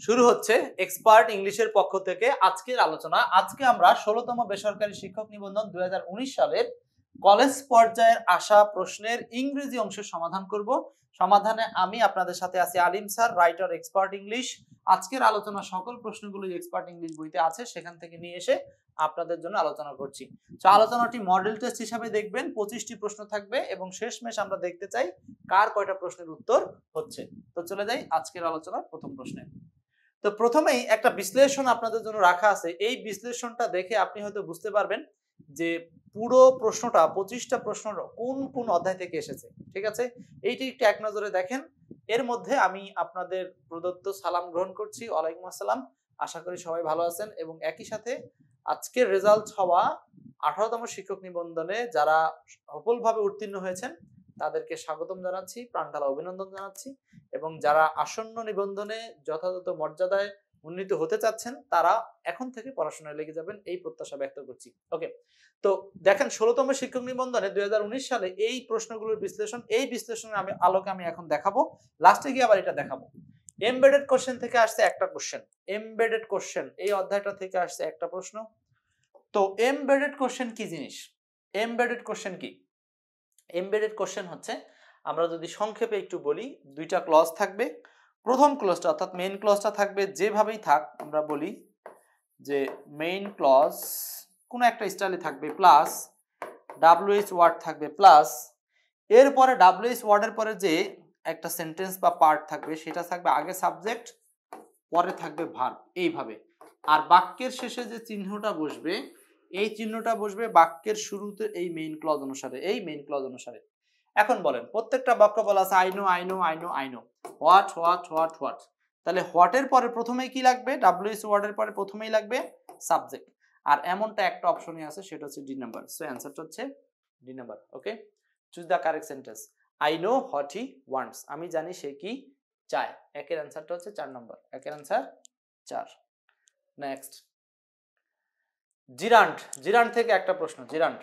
শুরু হচ্ছে এক্সপার্ট ইংলিশের পক্ষ থেকে আজকের আলোচনা। আজকে আমরা 16তম বেসরকারি শিক্ষক নিবন্ধন 2019 সালের কলেজ পর্যায়ের আসা প্রশ্নের ইংরেজি অংশের সমাধান করব। সমাধানে আমি আপনাদের সাথে আছি আলিম স্যার, রাইটার এক্সপার্ট ইংলিশ। আজকের আলোচনা সকল প্রশ্নগুলো এক্সপার্ট ইংলিশ বইতে আছে, সেখান থেকে নিয়ে এসে আপনাদের জন্য আলোচনা করছি। তো আলোচনাটি মডেল টেস্ট হিসাবে দেখবেন, 25টি প্রশ্ন থাকবে এবং শেষমেশ আমরা দেখতে চাই কার কয়টা প্রশ্নের উত্তর হচ্ছে। তো চলে যাই আজকের আলোচনার প্রথম প্রশ্নে। তো প্রথমেই একটা বিশ্লেষণ আপনাদের জন্য রাখা আছে। এই বিশ্লেষণটা দেখে আপনি হয়তো বুঝতে পারবেন যে পুরো প্রশ্নটা 25টা প্রশ্ন কোন কোন অধ্যায় থেকে এসেছে। ঠিক আছে, এইটি একটু এক নজরে দেখেন। এর মধ্যে আমি আপনাদের প্রদত্ত সালাম গ্রহণ করছি, ওয়ালাইকুম আসসালাম। আশা করি সবাই ভালো আছেন এবং একই সাথে আজকের রেজাল্ট হওয়া 18তম শিক্ষক নিবন্ধনে যারা সফলভাবে উত্তীর্ণ হয়েছেন তাদেরকে স্বাগতম জানাচ্ছি, প্রাণঢালা অভিনন্দন জানাচ্ছি এবং যারা আসন্ন নিবন্ধনে যথাযথ মর্যাদায় উন্নীত হতে চাচ্ছেন তারা এখন থেকে পড়াশোনায় লেগে যাবেন, এই প্রত্যাশা ব্যক্ত করছি। ওকে, তো দেখেন 16তম শিক্ষক নিবন্ধনে 2019 সালে এই প্রশ্নগুলোর বিশ্লেষণ, এই বিশ্লেষণের আলোকে আমি এখন দেখাবো। লাস্টে গিয়ে আবার এটা দেখাবো। এমবেডেড কোশ্চেন থেকে আসছে একটা কোশ্চেন, এমবেডেড কোশ্চেন এই অধ্যায়টা থেকে আসছে একটা প্রশ্ন। তো এমবেডেড কোশ্চেন কি জিনিস? এমবেডেড কোশ্চেন কি? এমবেডেড কোশ্চেন হচ্ছে, আমরা যদি সংক্ষেপে একটু বলি, দুইটা ক্লজ থাকবে। প্রথম ক্লজটা অর্থাৎ মেইন ক্লজটা থাকবে যেভাবেই থাক, আমরা বলি যে মেইন ক্লজ কোনো একটা স্টাইলে থাকবে, প্লাস ডাব্লিউএইচ ওয়ার্ড থাকবে, প্লাস এরপরে ডাব্লিউএইচ ওয়ার্ডের পরে যে একটা সেন্টেন্স বা পার্ট থাকবে সেটা থাকবে আগে সাবজেক্ট, পরে থাকবে ভার্ব, এইভাবে। আর বাক্যের শেষে যে চিহ্নটা বসবে, এই চিহ্নটা বসবে বাক্যের শুরুতে এই মেইন ক্লজ অনুসারে, এই মেইন ক্লজ অনুসারে। এখন বলেন, প্রত্যেকটা বাক্য বলা আছে I know, I know, I know, I know, what what what what. তাহলে হোয়াটের পরে প্রথমেই কি লাগবে? ডাব্লিউএইচ ওয়ার্ডের পরে প্রথমেই লাগবে সাবজেক্ট। আর এমনটা একটা অপশনই আছে, সেটা হচ্ছে ডি নাম্বার। সো অ্যানসারটা হচ্ছে D number. Okay, choose the correct sentence. I know what he wants, আমি জানি সে কি চায়। একের অ্যানসারটা হচ্ছে 4 নম্বর, একের অ্যানসার 4। নেক্সট, জিরান্ড, জিরান্ড থেকে একটা প্রশ্ন। জিরান্ড,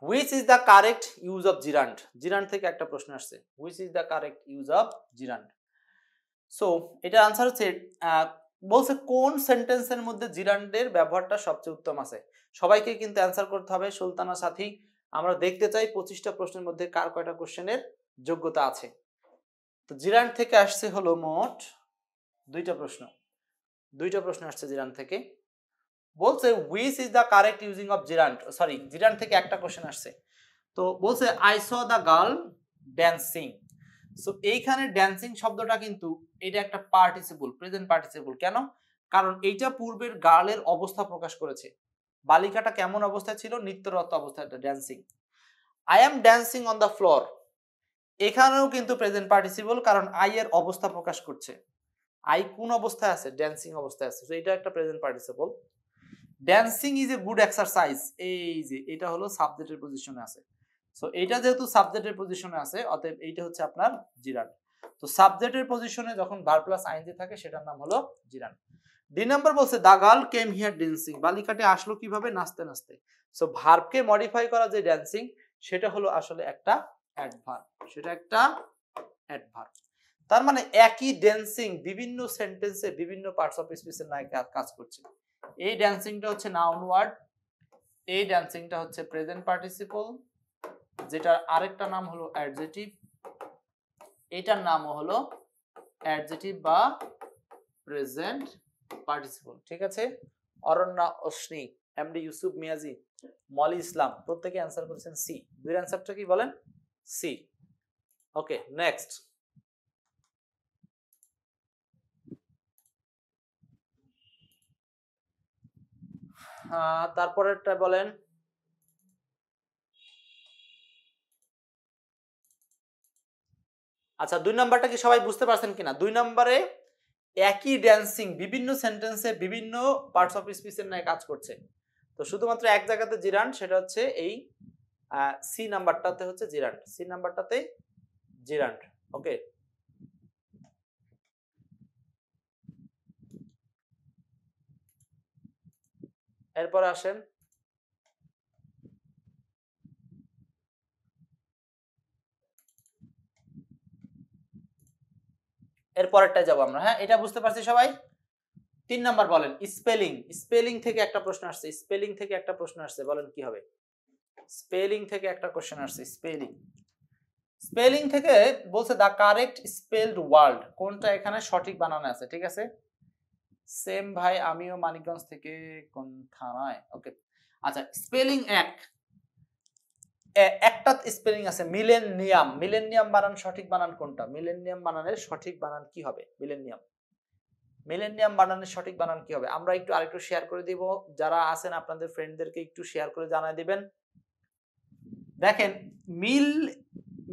which is the correct use of জিরান্ড? জিরান্ড থেকে একটা প্রশ্ন আসছে, which is the correct use of জিরান্ড। So এটার আনসার হচ্ছে, বলছে কোন সেন্টেন্সের মধ্যে জিরান্ডের ব্যবহারটা সবচেয়ে উত্তম আছে। সবাইকে কিন্তু অ্যান্সার করতে হবে। সুলতানা সাথী, আমরা দেখতে চাই 25টা প্রশ্নের মধ্যে কার কয়টা কোশ্চেনের যোগ্যতা আছে। তো জিরান্ড থেকে আসছে হলো মোট দুইটা প্রশ্ন, দুইটা প্রশ্ন আসছে জিরান্ড থেকে। বলছে which is the correct using of জিরান্ড, sorry জিরান্ড থেকে একটা কোশ্চেন আসছে। তো বলছে I saw the girl dancing. So এইখানে ড্যান্সিং শব্দটা কিন্তু এটা একটা পার্টিসিপল, প্রেজেন্ট পার্টিসিপল। কেন? কারণ এইটা পূর্বের গার্লের অবস্থা প্রকাশ করেছে। বালিকাটা কেমন অবস্থায় ছিল? নৃত্যরত অবস্থায়, dancing. I am dancing on the floor, এখানেও কিন্তু প্রেজেন্ট পার্টিসিপল, কারণ আই এর অবস্থা প্রকাশ করছে। আই কোন অবস্থায় আছে? ড্যান্সিং অবস্থায় আছে। সো এটা একটা present participle. Dancing is a good exercise, এই যে এটা হলো সাবজেক্টের পজিশনে আছে। সো এইটা যেহেতু সাবজেক্টের পজিশনে আছে, অতএব এইটা হচ্ছে আপনার জিরান্ড। তো সাবজেক্টের পজিশনে যখন ভার্ব প্লাস আইএনজি থাকে সেটার নাম হলো জিরান্ড। ডি নাম্বার বলছে the girl came here dancing, বালিকাটি আসলো কিভাবে? নাচতে নাচতে। সো ভার্বকে মডিফাই করা যে ড্যান্সিং, সেটা হলো আসলে একটা অ্যাডভার্ব, সেটা একটা অ্যাডভার্ব। তার মানে একই ড্যান্সিং বিভিন্ন সেন্টেন্সে বিভিন্ন পার্টস অফ স্পিচের নায়ক কাজ করছে। এই ড্যান্সিংটা হচ্ছে নাউন ওয়ার্ড, এই ড্যান্সিংটা হচ্ছে প্রেজেন্ট পার্টিসিপল, যেটার আরেকটা নাম হলো অ্যাডজেটিভ, এটার নামও হলো অ্যাডজেটিভ বা প্রেজেন্ট পার্টিসিপল। ঠিক আছে, অরণ্যা অশ্নি, এমডি ইউসুফ মিয়াজি, মলি ইসলাম প্রত্যেকে অ্যান্সার করেছেন সি। দুই অ্যান্সারটা কি বলেন? সি। ওকে, নেক্সট। তারপরেরটা বলেন। আচ্ছা, 2 নাম্বারটা কি সবাই বুঝতে পারছেন কিনা? 2 নম্বরে একই ড্যান্সিং বিভিন্ন সেন্টেন্সে বিভিন্ন পার্টস অফ স্পিচের নিয়ে কাজ করছে। তো শুধুমাত্র এক জায়গাতে জিরান্ড, সেটা হচ্ছে এই সি নাম্বারটাতে হচ্ছে জিরান্ড, সি নাম্বারটাতে জিরান্ড। ওকে, এরপর আসেন এর পরেরটায় যাব আমরা। হ্যাঁ, এটা বুঝতে পারছি সবাই। 3 নাম্বার বলেন স্পেলিং। স্পেলিং থেকে একটা প্রশ্ন আসছে, স্পেলিং থেকে একটা প্রশ্ন আসছে, বলেন কি হবে? স্পেলিং থেকে একটা কোশ্চেন আসছে, স্পেলিং। স্পেলিং থেকে বলছে দা কারেক্ট স্পেলড ওয়ার্ড, কোনটা এখানে সঠিক বানানো আছে, ঠিক আছে? সেম ভাই, আমিও মানিকগঞ্জ থেকে। কোন থানায়? ওকে, আচ্ছা স্পেলিং একটা স্পেলিং আছে মিলেনিয়াম। মিলেনিয়াম বানান সঠিক বানান কোনটা? মিলেনিয়াম বানানের সঠিক বানান কি হবে? মিলেনিয়াম, মিলেনিয়াম বানানের সঠিক বানান কি হবে? আমরা একটু আরেকটু শেয়ার করে দিব, যারা আছেন আপনাদের ফ্রেন্ডদেরকে একটু শেয়ার করে জানাই দিবেন। দেখেন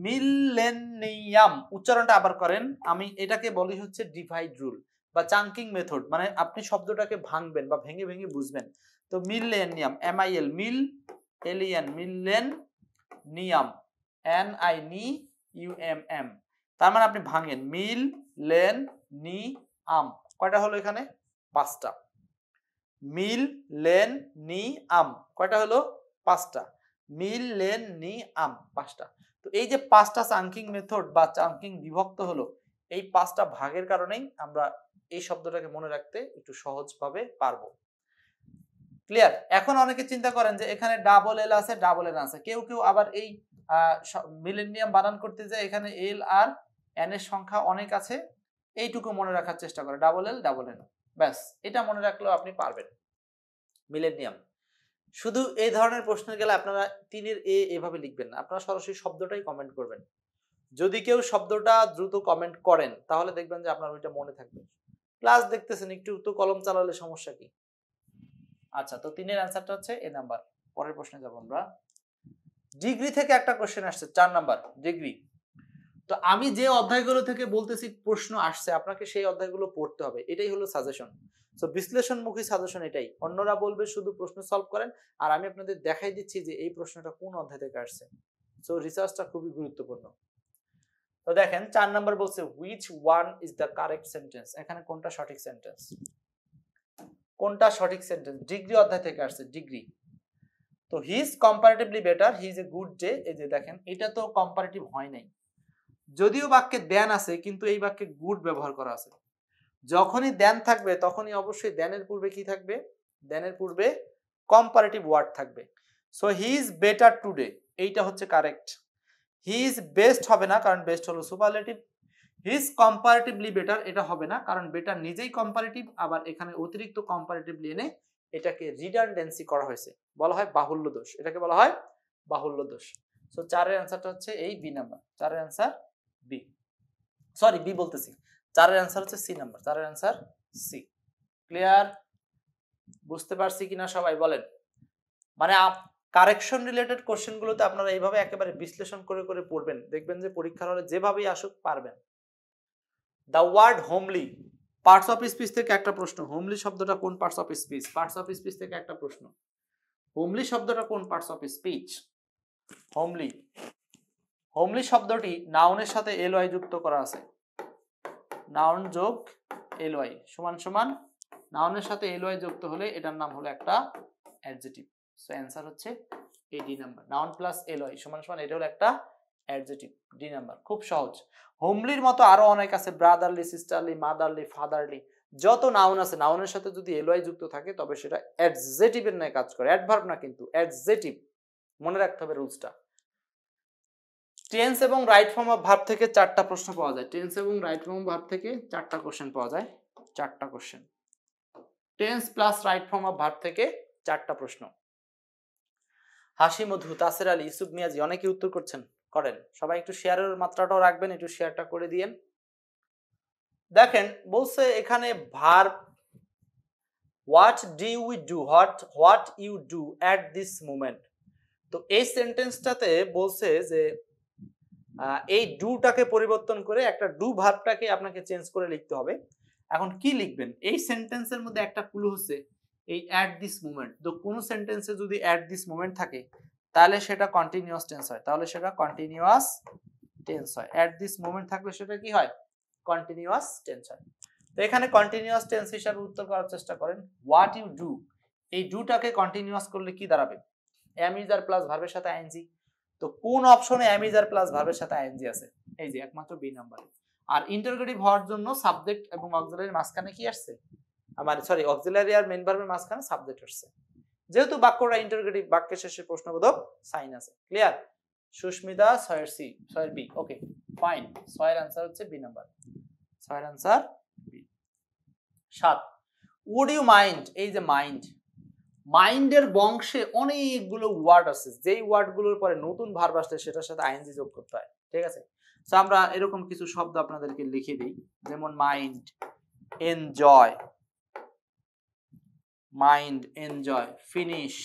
মিলেনিয়াম উচ্চারণটা আবার করেন। আমি এটাকে বলি হচ্ছে ডিভাইড রুল বা চাঙ্কিং মেথড, মানে আপনি শব্দটাকে ভাঙবেন বা ভেঙে ভেঙে বুঝবেন। তো মিলেনিয়াম, MIL, মিল এলিয়ান, মিলেন নিয়াম, NINIUMM, তার মানে আপনি ভাঙেন মিল লেন নি আম। কয়টা হলো এখানে? 5টা। মিল লেন নি আম কয়টা হলো? 5টা। মিল লেন নি আম 5টা। তো এই যে 5টা চাঙ্কিং মেথড বা চাঙ্কিং বিভক্ত হলো, এই 5টা ভাগের কারণেই আমরা এই শব্দটাকে মনে রাখতে একটু সহজভাবে পারবো। ক্লিয়ার? এখন অনেকে চিন্তা করেন যে এখানে ডাবল এল আছে, ডাবল এন আছে, কেউ কেউ আবার এই মিলেনিয়াম বানান করতে যায় এখানে এল আর এন এর সংখ্যা অনেক আছে, এইটুকু মনে রাখার চেষ্টা করে, ডাবল এল ডাবল এন, ব্যাস এটা মনে রাখলেও আপনি পারবেন। মিলেনিয়াম। শুধু এই ধরনের প্রশ্ন গেলে আপনারা 3-এর এভাবে লিখবেন না, আপনারা সরাসরি শব্দটাই কমেন্ট করবেন। যদি কেউ শব্দটা দ্রুত কমেন্ট করেন তাহলে দেখবেন যে আপনার ওইটা মনে থাকবে। ক্লাস দেখতেছেন, একটু তো কলম চালালে সমস্যা কি? আচ্ছা, তো 3-এর অ্যান্সারটা হচ্ছে এ নাম্বার। পরের প্রশ্নে যাব আমরা। ডিগ্রি থেকে একটা কোশ্চেন আসছে, 4 নাম্বার ডিগ্রি। তো আমি যে অধ্যায়গুলো থেকে বলতেছি প্রশ্ন আসছে, আপনাকে সেই অধ্যায়গুলো পড়তে হবে, এটাই হলো সাজেশন। সো বিশ্লেষণমুখী সাজেশন এটাই। অন্যরা বলবে শুধু প্রশ্ন সলভ করেন, আর আমি আপনাদের দেখাই দিচ্ছি যে এই প্রশ্নটা কোন অধ্যায় থেকে আসছে। সো রিসার্চটা খুবই গুরুত্বপূর্ণ। তো দেখেন 4 নাম্বার বলছে which one is the correct sentence, এখানে কোনটা সঠিক সেন্টেন্স? কোনটা সঠিক সেন্টেন্স? ডিগ্রি অধ্যায় থেকে আসছে, ডিগ্রি। তো he is comparatively better, he is a good day, এই যে দেখেন এটা তো কম্পারেটিভ হয় নাই, যদিও বাক্যে দেন আছে কিন্তু এই বাক্যে গুড ব্যবহার করা আছে। যখনই দেন থাকবে তখনই অবশ্যই দেনের পূর্বে কি থাকবে? দেনের পূর্বে কম্পারেটিভ ওয়ার্ড থাকবে। So he is better today, এইটা হচ্ছে কারেক্ট। হি ইজ বেস্ট হবে না, কারণ বেস্ট হলো superlative. He is comparatively better, এটা হবে না, কারণ বেটার নিজেই কম্পারেটিভ, আবার এখানে অতিরিক্ত কম্পারেটিভলি এনে এটাকে রিডান্ডেন্সি করা হয়েছে, বলা হয় বাহুল্য দোষ, এটাকে বলা হয় বাহুল্য দোষ। সো 4-এর অ্যান্সারটা হচ্ছে এই বি নাম্বার। 4-এর অ্যান্সার বি, সরি বি বলতেছি, 4-এর অ্যান্সার হচ্ছে সি নাম্বার। 4-এর অ্যান্সার সি। ক্লিয়ার? বুঝতে পারছি কিনা সবাই বলেন? মানে কারেকশন রিলেটেড কোশ্চেন গুলোতে আপনারা এইভাবে একেবারে বিশ্লেষণ করে করে পড়বেন, দেখবেন যে পরীক্ষার হলে যেভাবেই আসুক পারবেন। The word homely, parts of speech থেকে একটা প্রশ্ন। হোমলি শব্দটা কোন parts of speech? Parts of speech থেকে একটা প্রশ্ন। হোমলি শব্দটা কোন parts of speech? Homely, homely শব্দটি নাউনের সাথে এলওয়াই যুক্ত করা আছে। নাউন যোগ এলওয়াই সমান সমান, নাউনের সাথে এলওয়াই যুক্ত হলে এটার নাম হলো একটা অ্যাডজেক্টিভ। সো অ্যানসার হচ্ছে এই D number. Noun plus LY সমান সমান, এটা হলো একটা অ্যাডজেক্টিভ, ডি নাম্বার। খুব সহজ। হোমলির মতো আরো অনেক আছে, ব্রাদারলি, সিস্টারলি, মাদারলি, ফাদারলি, যত নাউন আছে নাউনের সাথে যদি এলওয়াই যুক্ত থাকে তবে সেটা অ্যাডজেক্টিভের ন্যায় কাজ করে, অ্যাডভার্ব না কিন্তু অ্যাডজেক্টিভ। মনে রাখতে হবে রুলসটা। টেন্স এবং রাইট ফর্ম অফ ভার্ব থেকে 4টা প্রশ্ন পাওয়া যায়। টেন্স এবং রাইট ফর্ম অফ ভার্ব থেকে 4টা কোশ্চেন পাওয়া যায়, 4টা question. Tense plus right form of verb থেকে 4টা প্রশ্ন। হাসি মধু, তাসের আলী, ইউসুফ মিয়াজি, অনেকে উত্তর করছেন, করেন সবাই। একটু শেয়ারের মাত্রাটাও রাখবেন, একটু শেয়ারটা করে দিয়েন। দেখেন বলছে এখানে verb, what do we do, what you do at this moment. তো এই সেন্টেন্সটাতে বলছে যে এই ডুটাকে পরিবর্তন করে একটা ডু ভার্বটাকে আপনাকে চেঞ্জ করে লিখতে হবে। এখন কি লিখবেন? এই সেন্টেন্সের মধ্যে একটা ক্লু হচ্ছে এই অ্যাট দিস মোমেন্ট। তো কোন সেন্টেন্সে যদি অ্যাট দিস মোমেন্ট থাকে তাহলে সেটা কন্টিনিউয়াস টেন্স হয়, তাহলে সেটা কন্টিনিউয়াস টেন্স হয়। অ্যাট দিস মোমেন্ট থাকলে সেটা কি হয়? কন্টিনিউয়াস টেন্স হয়। তো এখানে কন্টিনিউয়াস টেন্স হিসাবে উত্তর করার চেষ্টা করেন। হোয়াট ইউ ডু, এই ডুটাকে কন্টিনিউয়াস করলে কি দাঁড়াবে? এম ইজ আর প্লাস ভার্বের সাথে আইএনজি। তো কোন অপশনে এম ইজ আর প্লাস ভার্বের সাথে আইএনজি আছে? এই যে একমাত্র বি নাম্বারে। আর ইন্টারোগেটিভ হওয়ার জন্য সাবজেক্ট এবং অক্সিলারির মাঝখানে কি আসছে, সরি অক্সিলারি আর মেইন ভার্বের মাঝখানে সাবজেক্ট আসছে। যেহেতু বাক্যটা ইন্টারোগেটিভ, বাক্যের শেষে প্রশ্নবোধক সাইন আছে। ক্লিয়ার? সুস্মিতা 6 এর সি, 6 এর বি। ওকে ফাইন, 6 এর आंसर হচ্ছে বি নাম্বার, 6 এর answer B. 7 would you mind, এই যে মাইন্ড, মাইন্ডের বংশে অনেকগুলো ওয়ার্ড আছে, যেই ওয়ার্ডগুলোর পরে নতুন ভার্ব আসলে সেটার সাথে আইএনজি যোগ করতে হয়। ঠিক আছে, তো আমরা এরকম কিছু শব্দ আপনাদেরকে লিখে দিই, যেমন mind, enjoy, mind enjoy, finish,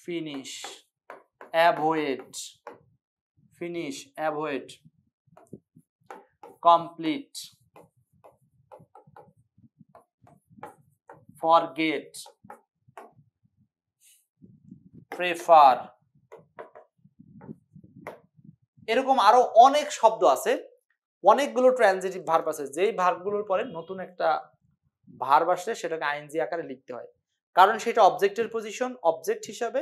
finish, avoid, finish avoid, complete, forget, prefer, এরকম আরো অনেক শব্দ আছে, অনেকগুলো ট্রানজিটিভ ভার্ব আছে, যেই ভার্বগুলোর পরে নতুন একটা ভার্ব আসলে সেটাকে আইএনজি আকারে লিখতে হয়, কারণ সেটা অবজেক্টের পজিশন, অবজেক্ট হিসাবে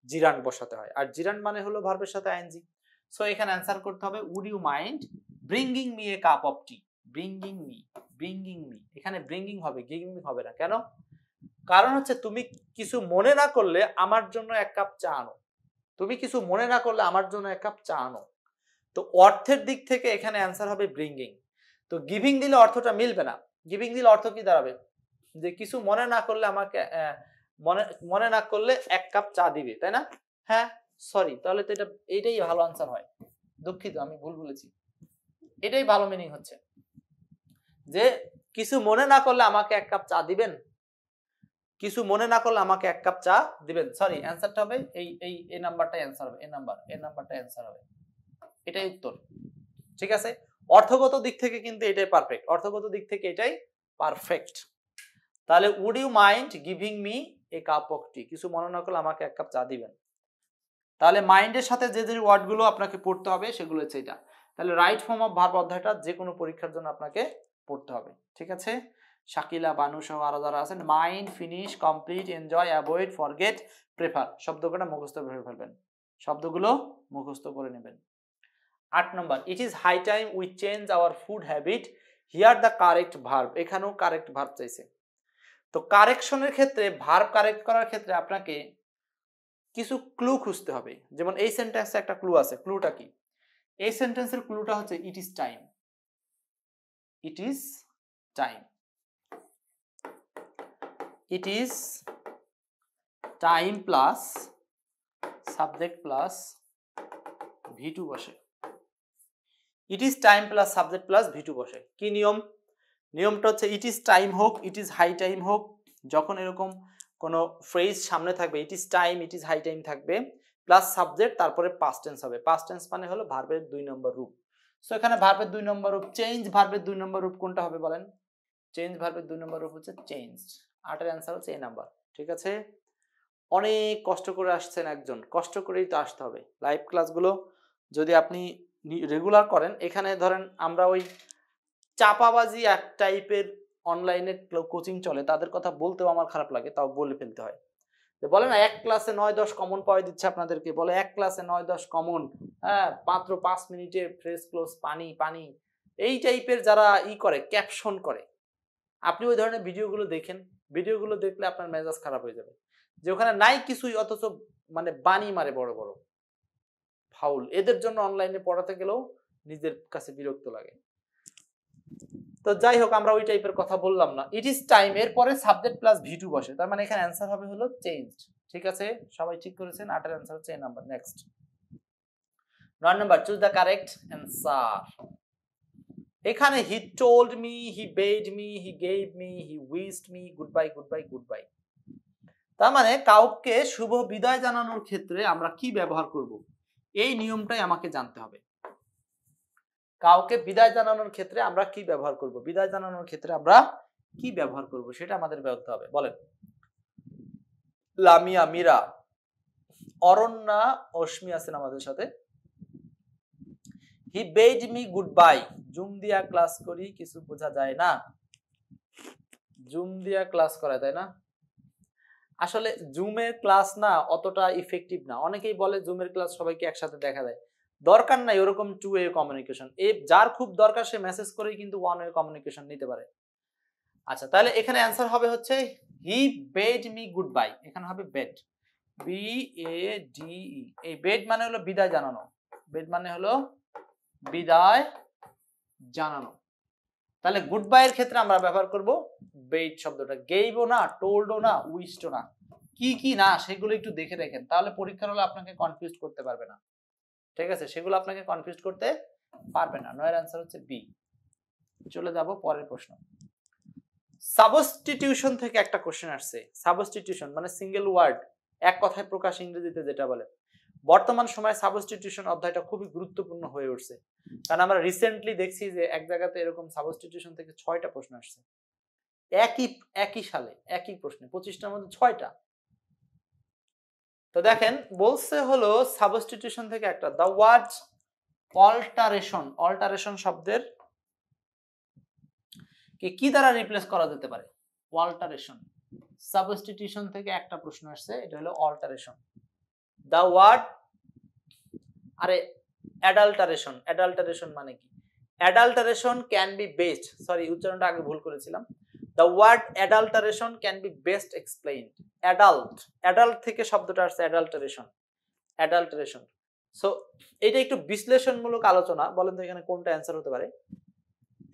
জিরান্ড বসাতে হয়, আর জিরান্ড মানে হলো ভার্বের সাথে আইএনজি। সো এখানে অ্যান্সার করতে হবে would you mind bringing me a cup of tea, bringing me, bringing me, এখানে ব্রিঙ্গিং হবে, গিভিং হবে না। কেন? কারণ হচ্ছে তুমি কিছু মনে না করলে আমার জন্য এক কাপ চা আনো, তুমি কিছু মনে না করলে আমার জন্য এক কাপ চা আনো। তো অর্থের দিক থেকে এখানে অ্যান্সার হবে ব্রিঙ্গিং। তো গিভিং দিলে অর্থটা মিলবে না, গিভিং দিলে অর্থ কি দাঁড়াবে, যে কিছু মনে না করলে আমাকে মনে না করলে এক কাপ চা দিবে, তাই না? হ্যাঁ সরি, তাহলে তো এটাই ভালো আনসার হয়, দুঃখিত আমি ভুল বলেছি, এটাই ভালো মিনিং হচ্ছে যে কিছু মনে না করলে আমাকে এক কাপ চা দিবেন, কিছু মনে না করলে আমাকে এক কাপ চা দিবেন। সরি, অ্যান্সারটা হবে এই নাম্বারটাই অ্যান্সার হবে, এই নাম্বারটাই অ্যান্সার হবে, এটাই উত্তর। ঠিক আছে, অর্থগত দিক থেকে কিন্তু এটাই পারফেক্ট, অর্থগত দিক থেকে এটাই পারফেক্ট। তাহলে would you mind giving me a cup of tea, কিছু মনে না করলে আমাকে এক কাপ চা দিবেন। তাহলে মাইন্ডের সাথে যে যে ওয়ার্ডগুলো আপনাকে পড়তে হবে সেগুলো হচ্ছে এটা। তাহলে রাইট ফর্ম অফ ভার্ব অধ্যায়টা যে কোনো পরীক্ষার জন্য আপনাকে পড়তে হবে। ঠিক আছে, শাকিলা, বানু সহ আরো যারা আছেন, mind, finish, complete, enjoy, avoid, forget, prefer শব্দগুলো মুখস্থ করে ফেলবেন, শব্দগুলো মুখস্থ করে নেবেন। 8 number, it is high time we change our food habit, here the correct verb, এখানেও কারেক্ট ভার্ব চাইছে। তো কারেকশনের ক্ষেত্রে, ভার্ব কারেক্ট করার ক্ষেত্রে আপনাকে কিছু ক্লু খুঁজতে হবে। যেমন এই সেন্টেন্সে একটা ক্লু আছে, ক্লুটা কি? এই সেন্টেন্সের ক্লুটা হচ্ছে it is time, it is time, it is time plus subject plus V two বসে, it is time plus subject plus V two বসে। কি নিয়ম? নিয়মটা হচ্ছে ইট ইজ টাইম হোক, ইট ইজ হাই টাইম হোক, যখন এরকম কোনো ফ্রেজ সামনে থাকবে, it is time, it is high time থাকবে, প্লাস সাবজেক্ট, তারপরে পাস্ট টেন্স হবে। পাস্ট টেন্স মানে হলো ভার্বের 2 নম্বর রূপ। সো এখানে ভার্বের 2 নম্বর রূপ, চেঞ্জ ভার্বের 2 নম্বর রূপ কোনটা হবে বলেন? চেঞ্জ ভার্বের 2 নম্বর রূপ হচ্ছে চেঞ্জড। 8 এর অ্যান্সার হচ্ছে এ নাম্বার। ঠিক আছে, অনেক কষ্ট করে আসছেন একজন, কষ্ট করেই তো আসতে হবে। লাইভ ক্লাসগুলো যদি আপনি রেগুলার করেন, এখানে ধরেন আমরা ওই চাপাবাজি এক টাইপের অনলাইনে কোচিং চলে, তাদের কথা বলতেও আমার খারাপ লাগে, তাও বলে ফেলতে হয়। বলে না এক ক্লাসে 9-10 কমন পাওয়া দিচ্ছে আপনাদেরকে, বলে এক ক্লাসে 9-10 কমন, হ্যাঁ মাত্র 5 মিনিটে ফ্রেশ ক্লোজ, পানি পানি, এই টাইপের যারা করে ক্যাপশন করে, আপনি ওই ধরনের ভিডিওগুলো দেখেন, ভিডিওগুলো দেখলে আপনার মেজাজ খারাপ হয়ে যাবে, যে ওখানে নাই কিছুই অথচ মানে বাণী মারে বড় বড় ফাউল। এদের জন্য অনলাইনে পড়াতে গেলেও নিজের কাছে বিরক্ত লাগে। তো যাই হোক, আমরা ওই টাইপের কথা বললাম না। ইট ইজ টাইম এর পরে সাবজেক্ট প্লাস ভি2 বসে, তার মানে এখানে অ্যান্সার হবে হলো চেঞ্জড। ঠিক আছে, সবাই ঠিক করেছেন। 8 এর অ্যান্সার হচ্ছে A number. Next 9 number, choose the correct answer. এখানে he told me, he bade me, he gave me, he wished me good bye, goodbye, goodbye. তার মানে কাউকে শুভ বিদায় জানানোর ক্ষেত্রে আমরা কি ব্যবহার করব, এই নিয়মটাই আমাকে জানতে হবে। কাউকে বিদায় জানানোর ক্ষেত্রে আমরা কি ব্যবহার করব, বিদায় জানানোর ক্ষেত্রে আমরা কি ব্যবহার করব সেটা আমাদের বলতে হবে। বলেন, লামিয়া, মীরা, অরণ্যা, অশ্মি আছেন আমাদের সাথে। He bade me good bye, Zoom দিয়া ক্লাস করি, কিছু বোঝা যায় না, জুম দিয়া ক্লাস করা, তাই না? আসলে জুমের ক্লাস না অতটা ইফেক্টিভ না। অনেকেই বলে জুমের ক্লাস সবাইকে একসাথে দেখা যায়, দরকার নাই ওরকম টু ওয়ে কমিউনিকেশন, যার খুব দরকার সে মেসেজ করেই কিন্তু ওয়ান ওয়ে কমিউনিকেশন নিতে পারে। আচ্ছা, তাহলে এখানে অ্যান্সার হবে হচ্ছে he bade me good bye, এখানে হবে bade, B A D E. এই বেড মানে হলো বিদায় জানানো, বেড মানে হলো বিদায় জানানো। তাহলে গুড বাই এর ক্ষেত্রে আমরা ব্যবহার করব বেড শব্দটা, গেইবও না, টোল্ডও না, উইশও না, কি কি না সেগুলো একটু দেখে রাখেন, তাহলে পরীক্ষার হলে আপনাকে কনফিউজ করতে পারবে না। ঠিক আছে, সেগুলো আপনাকে কনফিউজ করতে পারবে না। নয়ের অ্যান্সার হচ্ছে বি। চলে যাব পরের প্রশ্ন। সাবস্টিটিউশন থেকে একটা কোশ্চেন আসছে। সাবস্টিটিউশন মানে সিঙ্গেল ওয়ার্ড, এক কথায় প্রকাশ, ইংরেজিতে যেটা বলে। বর্তমান সময়ে সাবস্টিটিউশন অধ্যায়টা খুবই গুরুত্বপূর্ণ হয়ে উঠছে, কারণ আমরা রিসেন্টলি দেখছি যে এক জায়গাতে এরকম সাবস্টিটিউশন থেকে 6টা প্রশ্ন আসছে একই সালে, একই প্রশ্নে 25টার মধ্যে 6টা। তো দেখেন বলছে হলো সাবস্টিটিউশন থেকে একটা, দ্য ওয়ার্ড অল্টারেশন, অল্টারেশন শব্দের কি দ্বারা রিপ্লেস করা যেতে পারে? অল্টারেশন। সাবস্টিটিউশন থেকে একটা প্রশ্ন আসছে, এটা হলো অল্টারেশন। দ্য ওয়ার্ড, আরে অ্যাডাল্টারেশন, অ্যাডাল্টারেশন মানে কি? Adulteration can be best, sorry উচ্চারণটা আগে ভুল করেছিলাম। The word adulteration can be best explained. Adult, adult থেকে শব্দটা আসছে অ্যাডাল্টারেশন, অ্যাডাল্টারেশন। সো এটা একটু বিশ্লেষণমূলক আলোচনা, বলেন তো এখানে কোনটা অ্যান্সার হতে পারে?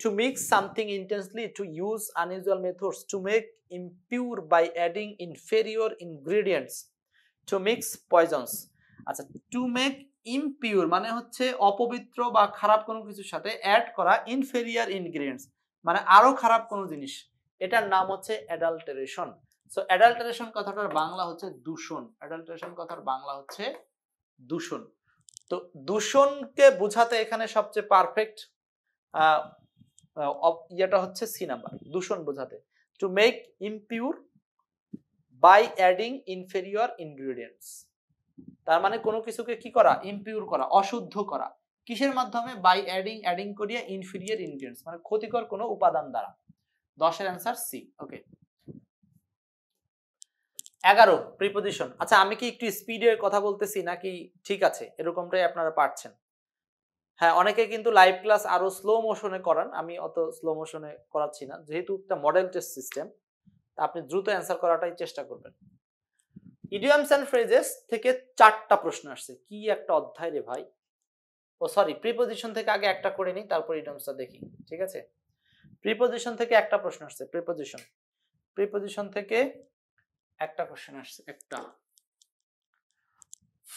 To mix something intensely, to use unusual methods, to make impure by adding inferior ingredients, to mix poisons. আচ্ছা, to make impure মানে হচ্ছে অপবিত্র বা খারাপ কোনো কিছুর সাথে অ্যাড করা ইনফেরিয়র ইনগ্রেডিয়েন্টস, মানে আরো খারাপ কোনো জিনিস, এটার নাম হচ্ছে অ্যাডাল্টারেশন। সো অ্যাডাল্টারেশন কথাটার বাংলা হচ্ছে দূষণ, অ্যাডাল্টারেশন কথার বাংলা হচ্ছে দূষণ। তো দূষণকে বোঝাতে এখানে সবচেয়ে পারফেক্ট ইয়েটা হচ্ছে সি নাম্বার, দূষণ বোঝাতে। To make impure by adding inferior ingredients, তার মানে কোনো কিছুকে কি করা? ইমপিউর করা, অশুদ্ধ করা। কিসের মাধ্যমে? বাই অ্যাডিং, অ্যাডিং করিয়া ইনফেরিয়র ইনগ্রেডিয়েন্টস মানে ক্ষতিকর কোনো উপাদান দ্বারা। 10-এর অ্যান্সার সি। ওকে, 11 প্রিপোজিশন। আচ্ছা, আমি কি একটু স্পিডে কথা বলতেছি নাকি ঠিক আছে এরকমটাই আপনারা পারছেন? হ্যাঁ, অনেকে কিন্তু লাইভ ক্লাস আরো স্লো মোশনে করান, আমি অত স্লো মোশনে করাচ্ছি না, যেহেতু একটা মডেল টেস্ট সিস্টেম, আপনি দ্রুত অ্যান্সার করাটাই চেষ্টা করবেন। ইডিয়মস এন্ড ফ্রেজেস থেকে 4টা প্রশ্ন আসছে, কি একটা অধ্যায় রে ভাই। ও সরি, প্রিপোজিশন থেকে আগে একটা করে নিই, তারপর ইডিয়মসটা দেখি, ঠিক আছে? প্রিপোজিশন থেকে একটা প্রশ্ন আসছে, প্রিপোজিশন, প্রিপোজিশন থেকে একটা কোশ্চেন আসছে, একটা।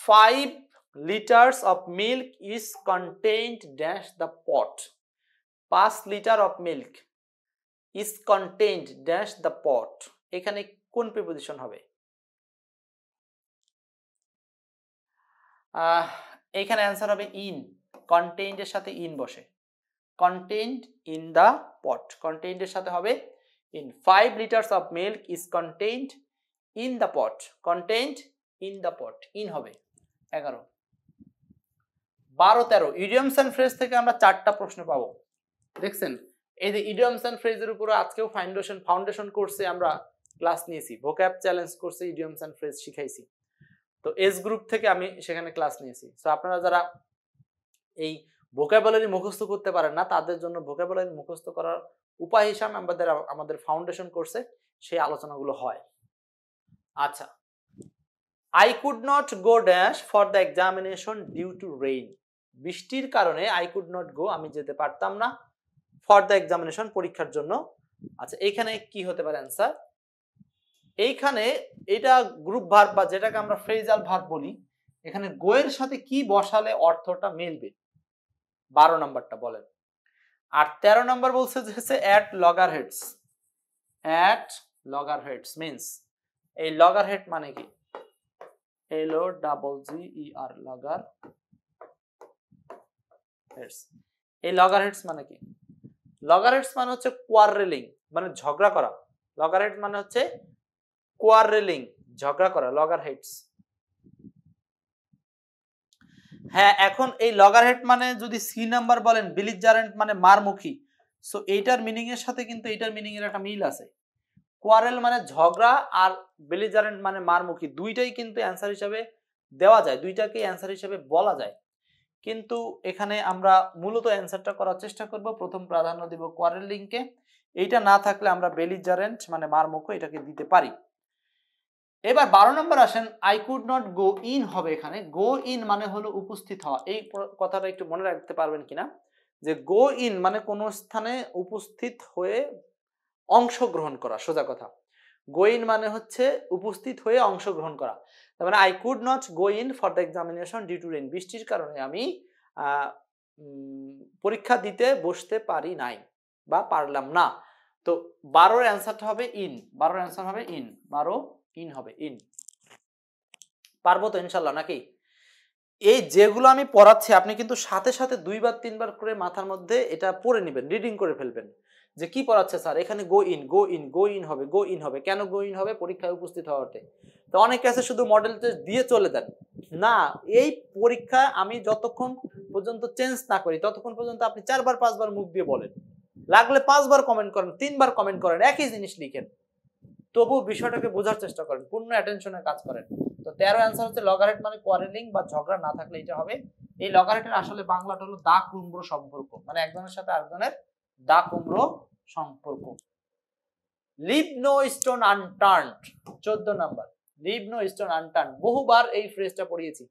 5 liters of milk is contained dash the pot. 5 litre of milk is contained dash the pot, এখানে কোন প্রিপোজিশন হবে? এখানে অ্যান্সার হবে ইন, কন্টেইনড এর সাথে ইন বসে, contained in the pot, contained এর সাথে হবে in. 5 litres of milk is contained in the pot, contained in the pot, in হবে। 11, 12, 13 ইডিয়মস এন্ড ফ্রেজ থেকে আমরা 4টা প্রশ্ন পাবো। দেখছেন এই যে ইডিয়মস এন্ড ফ্রেজের উপরে আজকেও ফাউন্ডেশন কোর্সে আমরা ক্লাস নিয়েছি, ভোক্যাব চ্যালেঞ্জ কোর্সে ইডিয়মস এন্ড ফ্রেজ শিখাইছি। তো এস গ্রুপ থেকে আমি সেখানে ক্লাস নিয়েছি। সো আপনারা যারা এই ভোকাবুলারি মুখস্থ করতে পারেন না, তাদের জন্য ভোকাবুলারি মুখস্থ করার উপায় হিসাবে আমাদের ফাউন্ডেশন কোর্সে সেই আলোচনাগুলো হয়। আচ্ছা, I could not go dash for the examination due to rain, বৃষ্টির কারণে আই কুড নট গো, আমি যেতে পারতাম না, ফর দ্য এক্সামিনেশন পরীক্ষার জন্য। আচ্ছা, এইখানে কি হতে পারে অ্যান্সার? এইখানে এটা গ্রুপ ভার্ব বা যেটাকে আমরা ফ্রেজাল ভার্ব বলি, এখানে গো এর সাথে কি বসালে অর্থটা মিলবে? 12 নম্বরটা বলেন। আর 13 নম্বর বলছে যে at loggerheads, at loggerheads means, এই লগারহেড মানে কি? LOGGER, logger heads. এই লগারহেডস মানে কি? লগারহেডস মানে হচ্ছে কোয়ারেলিং, মানে ঝগড়া করা। লগারহেড মানে হচ্ছে কোয়ারেলিং, ঝগড়া করা, লগারহেডস। হ্যাঁ, এখন এই লগারহেড মানে যদি সি নাম্বার বলেন, বিলিজারেন্ট মানে মারমুখী, সো এইটার মিনিং এর সাথে কিন্তু এইটার মিনিং এর একটা মিল আছে। কোয়ারেল মানে ঝগড়া আর বেলিজারেন্ট মানে মারমুখী, দুইটাই কিন্তু অ্যান্সার হিসেবে দেওয়া যায়, দুইটাকে অ্যান্সার হিসেবে বলা যায়। কিন্তু এখানে আমরা মূলত অ্যান্সারটা করার চেষ্টা করব। প্রথম প্রাধান্য দিব কোয়ারেলিংকে। এইটা না থাকলে আমরা বেলিজারেন্ট মানে মারমুখো এটাকে দিতে পারি। এবার 12 নম্বর আসেন, I could not go in হবে। এখানে গো ইন মানে হলো উপস্থিত হওয়া। এই কথাটা একটু মনে রাখতে পারবেন কিনা, যে গো ইন মানে কোন স্থানে উপস্থিত হয়ে অংশগ্রহণ করা, সোজা কথা। গো ইন মানে হচ্ছে উপস্থিত হয়ে অংশগ্রহণ করা। তার মানে I could not go in for the examination due to rain, বৃষ্টির কারণে আমি পরীক্ষা দিতে বসতে পারি নাই বা পারলাম না। তো 12 অ্যান্সারটা হবে ইন, 12 অ্যান্সার হবে ইন, 12 ইন হবে ইন। পারবো তো ইনশাল্লাহ নাকি? এই যেগুলো আমি পড়াচ্ছি আপনি কিন্তু সাথে সাথে 2 বার 3 বার করে মাথার মধ্যে এটা পড়ে নেবেন, রিডিং করে ফেলবেন যে কি পড়াচ্ছে স্যার। এখানে go in go in go in হবে, গো ইন হবে। কেন গো ইন হবে? পরীক্ষায় উপস্থিত হওয়াতে। তো অনেকে আছে শুধু মডেল টেস্ট দিয়ে চলে যান, না, এই পরীক্ষা আমি যতক্ষণ পর্যন্ত চেঞ্জ না করি ততক্ষণ পর্যন্ত আপনি 4 বার 5 বার মুখ দিয়ে বলেন, লাগলে 5 বার কমেন্ট করেন, 3 বার কমেন্ট করেন, একই জিনিস লিখেন, তবু বিষয়টাকে বোঝার চেষ্টা করেন, পূর্ণ অ্যাটেনশনে কাজ করেন। তো 13 অ্যান্সার হচ্ছে লগারিথম মানে কোয়ারেলিং বা ঝগড়া না থাকলে এটা হবে। এই লগারিথমের আসলে বাংলাটা হলো দা কুমড়ো সম্পর্ক, মানে একজনের সাথে আরেকজনের দা কুমড়ো সম্পর্ক। Leave no stone unturned, 14 number, leave no stone unturned. বহুবার এই ফ্রেজটা পড়িয়েছি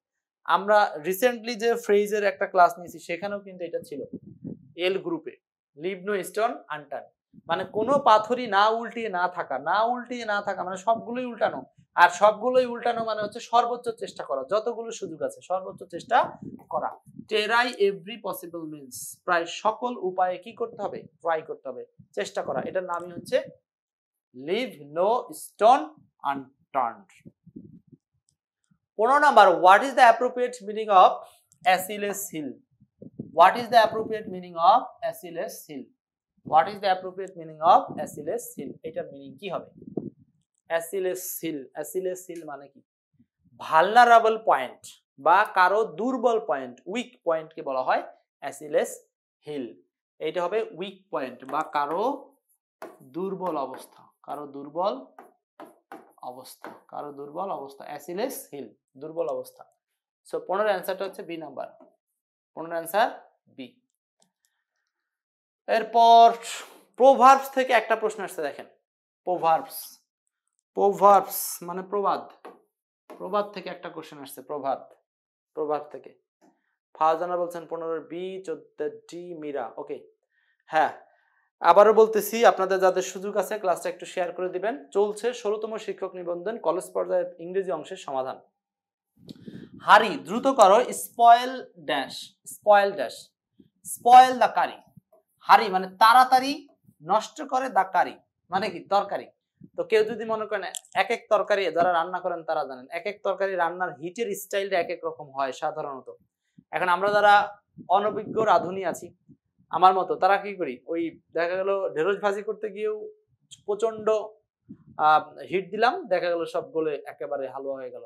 আমরা। রিসেন্টলি যে ফ্রেজের একটা ক্লাস নিয়েছি সেখানেও কিন্তু এটা ছিল এল গ্রুপে। লিভ নো স্টোন আনটার্নড মানে কোনো পাথরই না উল্টিয়ে না থাকা, না উল্টিয়ে না থাকা মানে সবগুলোই উল্টানো। আর সবগুলোই উল্টানো মানে হচ্ছে সর্বোচ্চ চেষ্টা করা, যতগুলো সুযোগ আছে সর্বোচ্চ চেষ্টা করা। ট্রাই এভরি পসিবল মিনস, প্রায় সকল উপায়ে কি করতে হবে? ট্রাই করতে হবে, চেষ্টা করা। এটার নামই হচ্ছে leave no stone unturned. 15 number, what is the appropriate meaning of Achilles heel? What is the appropriate meaning of Achilles heel? What is the appropriate meaning of Achilles heel? এটার মিনিং কি হবে? অ্যাসিলেস হিল, অ্যাসিলেস হিল মানে কি? Vulnerable point বা কারো দুর্বল point, week পয়েন্টকে বলা হয় অ্যাসিলেস হিল। এইটা হবে উইক পয়েন্ট বা কারো দুর্বল অবস্থা, কারো দুর্বল অবস্থা, কারো দুর্বল অবস্থা, অ্যাসিলেস হিল, দুর্বল অবস্থা। সো 15 অ্যান্সারটা হচ্ছে বি নাম্বার, 15 অ্যান্সার বি। এরপর প্রোভার্বস থেকে একটা প্রশ্ন আসছে, দেখেন প্রোভার্বস, প্রোভার্বস মানে প্রবাদ, প্রবাদ থেকে একটা কোশ্চেন আসছে, প্রবাদ, প্রবাদ থেকে। ফারজানা বলছেন 15 বি, 14 ডি, মীরা। ওকে, হ্যাঁ আবারও বলতেছি, আপনাদের যাদের সুযোগ আছে ক্লাসটা একটু শেয়ার করে দিবেন। চলছে 16তম শিক্ষক নিবন্ধন কলেজ পর্যায়ের ইংরেজি অংশের সমাধান। হারি দ্রুত করো, spoil dash, spoil dash, spoil the curry. Hurry মানে তাড়াতাড়ি নষ্ট করে, দা কারি মানে কি? তরকারি। তো কেউ যদি মনে করেন এক এক তরকারি, যারা রান্না করেন তারা জানেন এক এক তরকারি রান্নার হিটের স্টাইলটা এক এক রকম হয় সাধারণত। এখন আমরা যারা অনভিজ্ঞ রাঁধুনি আছি আমার মতো, তারা কি করি, ওই দেখা গেল ঢেঁড়স ভাজি করতে গিয়েও প্রচন্ড হিট দিলাম, দেখা গেল সব গলে একেবারে হালুয়া হয়ে গেল।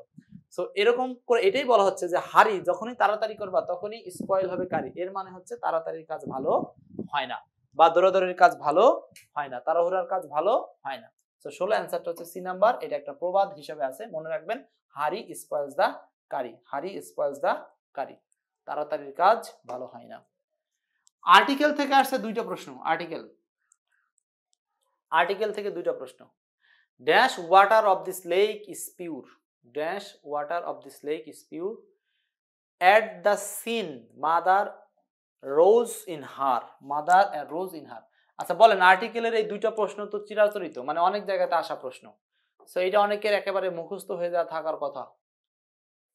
সো এরকম করে এটাই বলা হচ্ছে যে হারি যখনই তাড়াতাড়ি করবা তখনই স্পয়েল হবে কারি। এর মানে হচ্ছে তাড়াতাড়ির কাজ ভালো হয় না বা দৌড়াদৌড়ির কাজ ভালো হয় না, তাড়াহুড়ার কাজ ভালো হয় না। তো 16 অ্যান্সারটা হচ্ছে সি নাম্বার। এটা একটা প্রবাদ হিসেবে আছে, মনে রাখবেন, হারি স্পয়েলস দা কারি, হারি স্পয়েলস দা কারি, তাড়াতাড়ির কাজ ভালো হয় না। আর্টিকেল থেকে আসছে দুইটা প্রশ্ন, আর্টিকেল, আর্টিকেল থেকে দুইটা প্রশ্ন। Dash water of this lake is pure, dash water of this lake is pure at the scene mother rose in her, mother rose in her. আচ্ছা বলেন, আর্টিকেলের এই দুইটা প্রশ্ন তো চিরাচরিত, মানে অনেক জায়গাতে আসা প্রশ্ন। সো এটা অনেকের একেবারে মুখস্থ হয়ে যাওয়া থাকার কথা।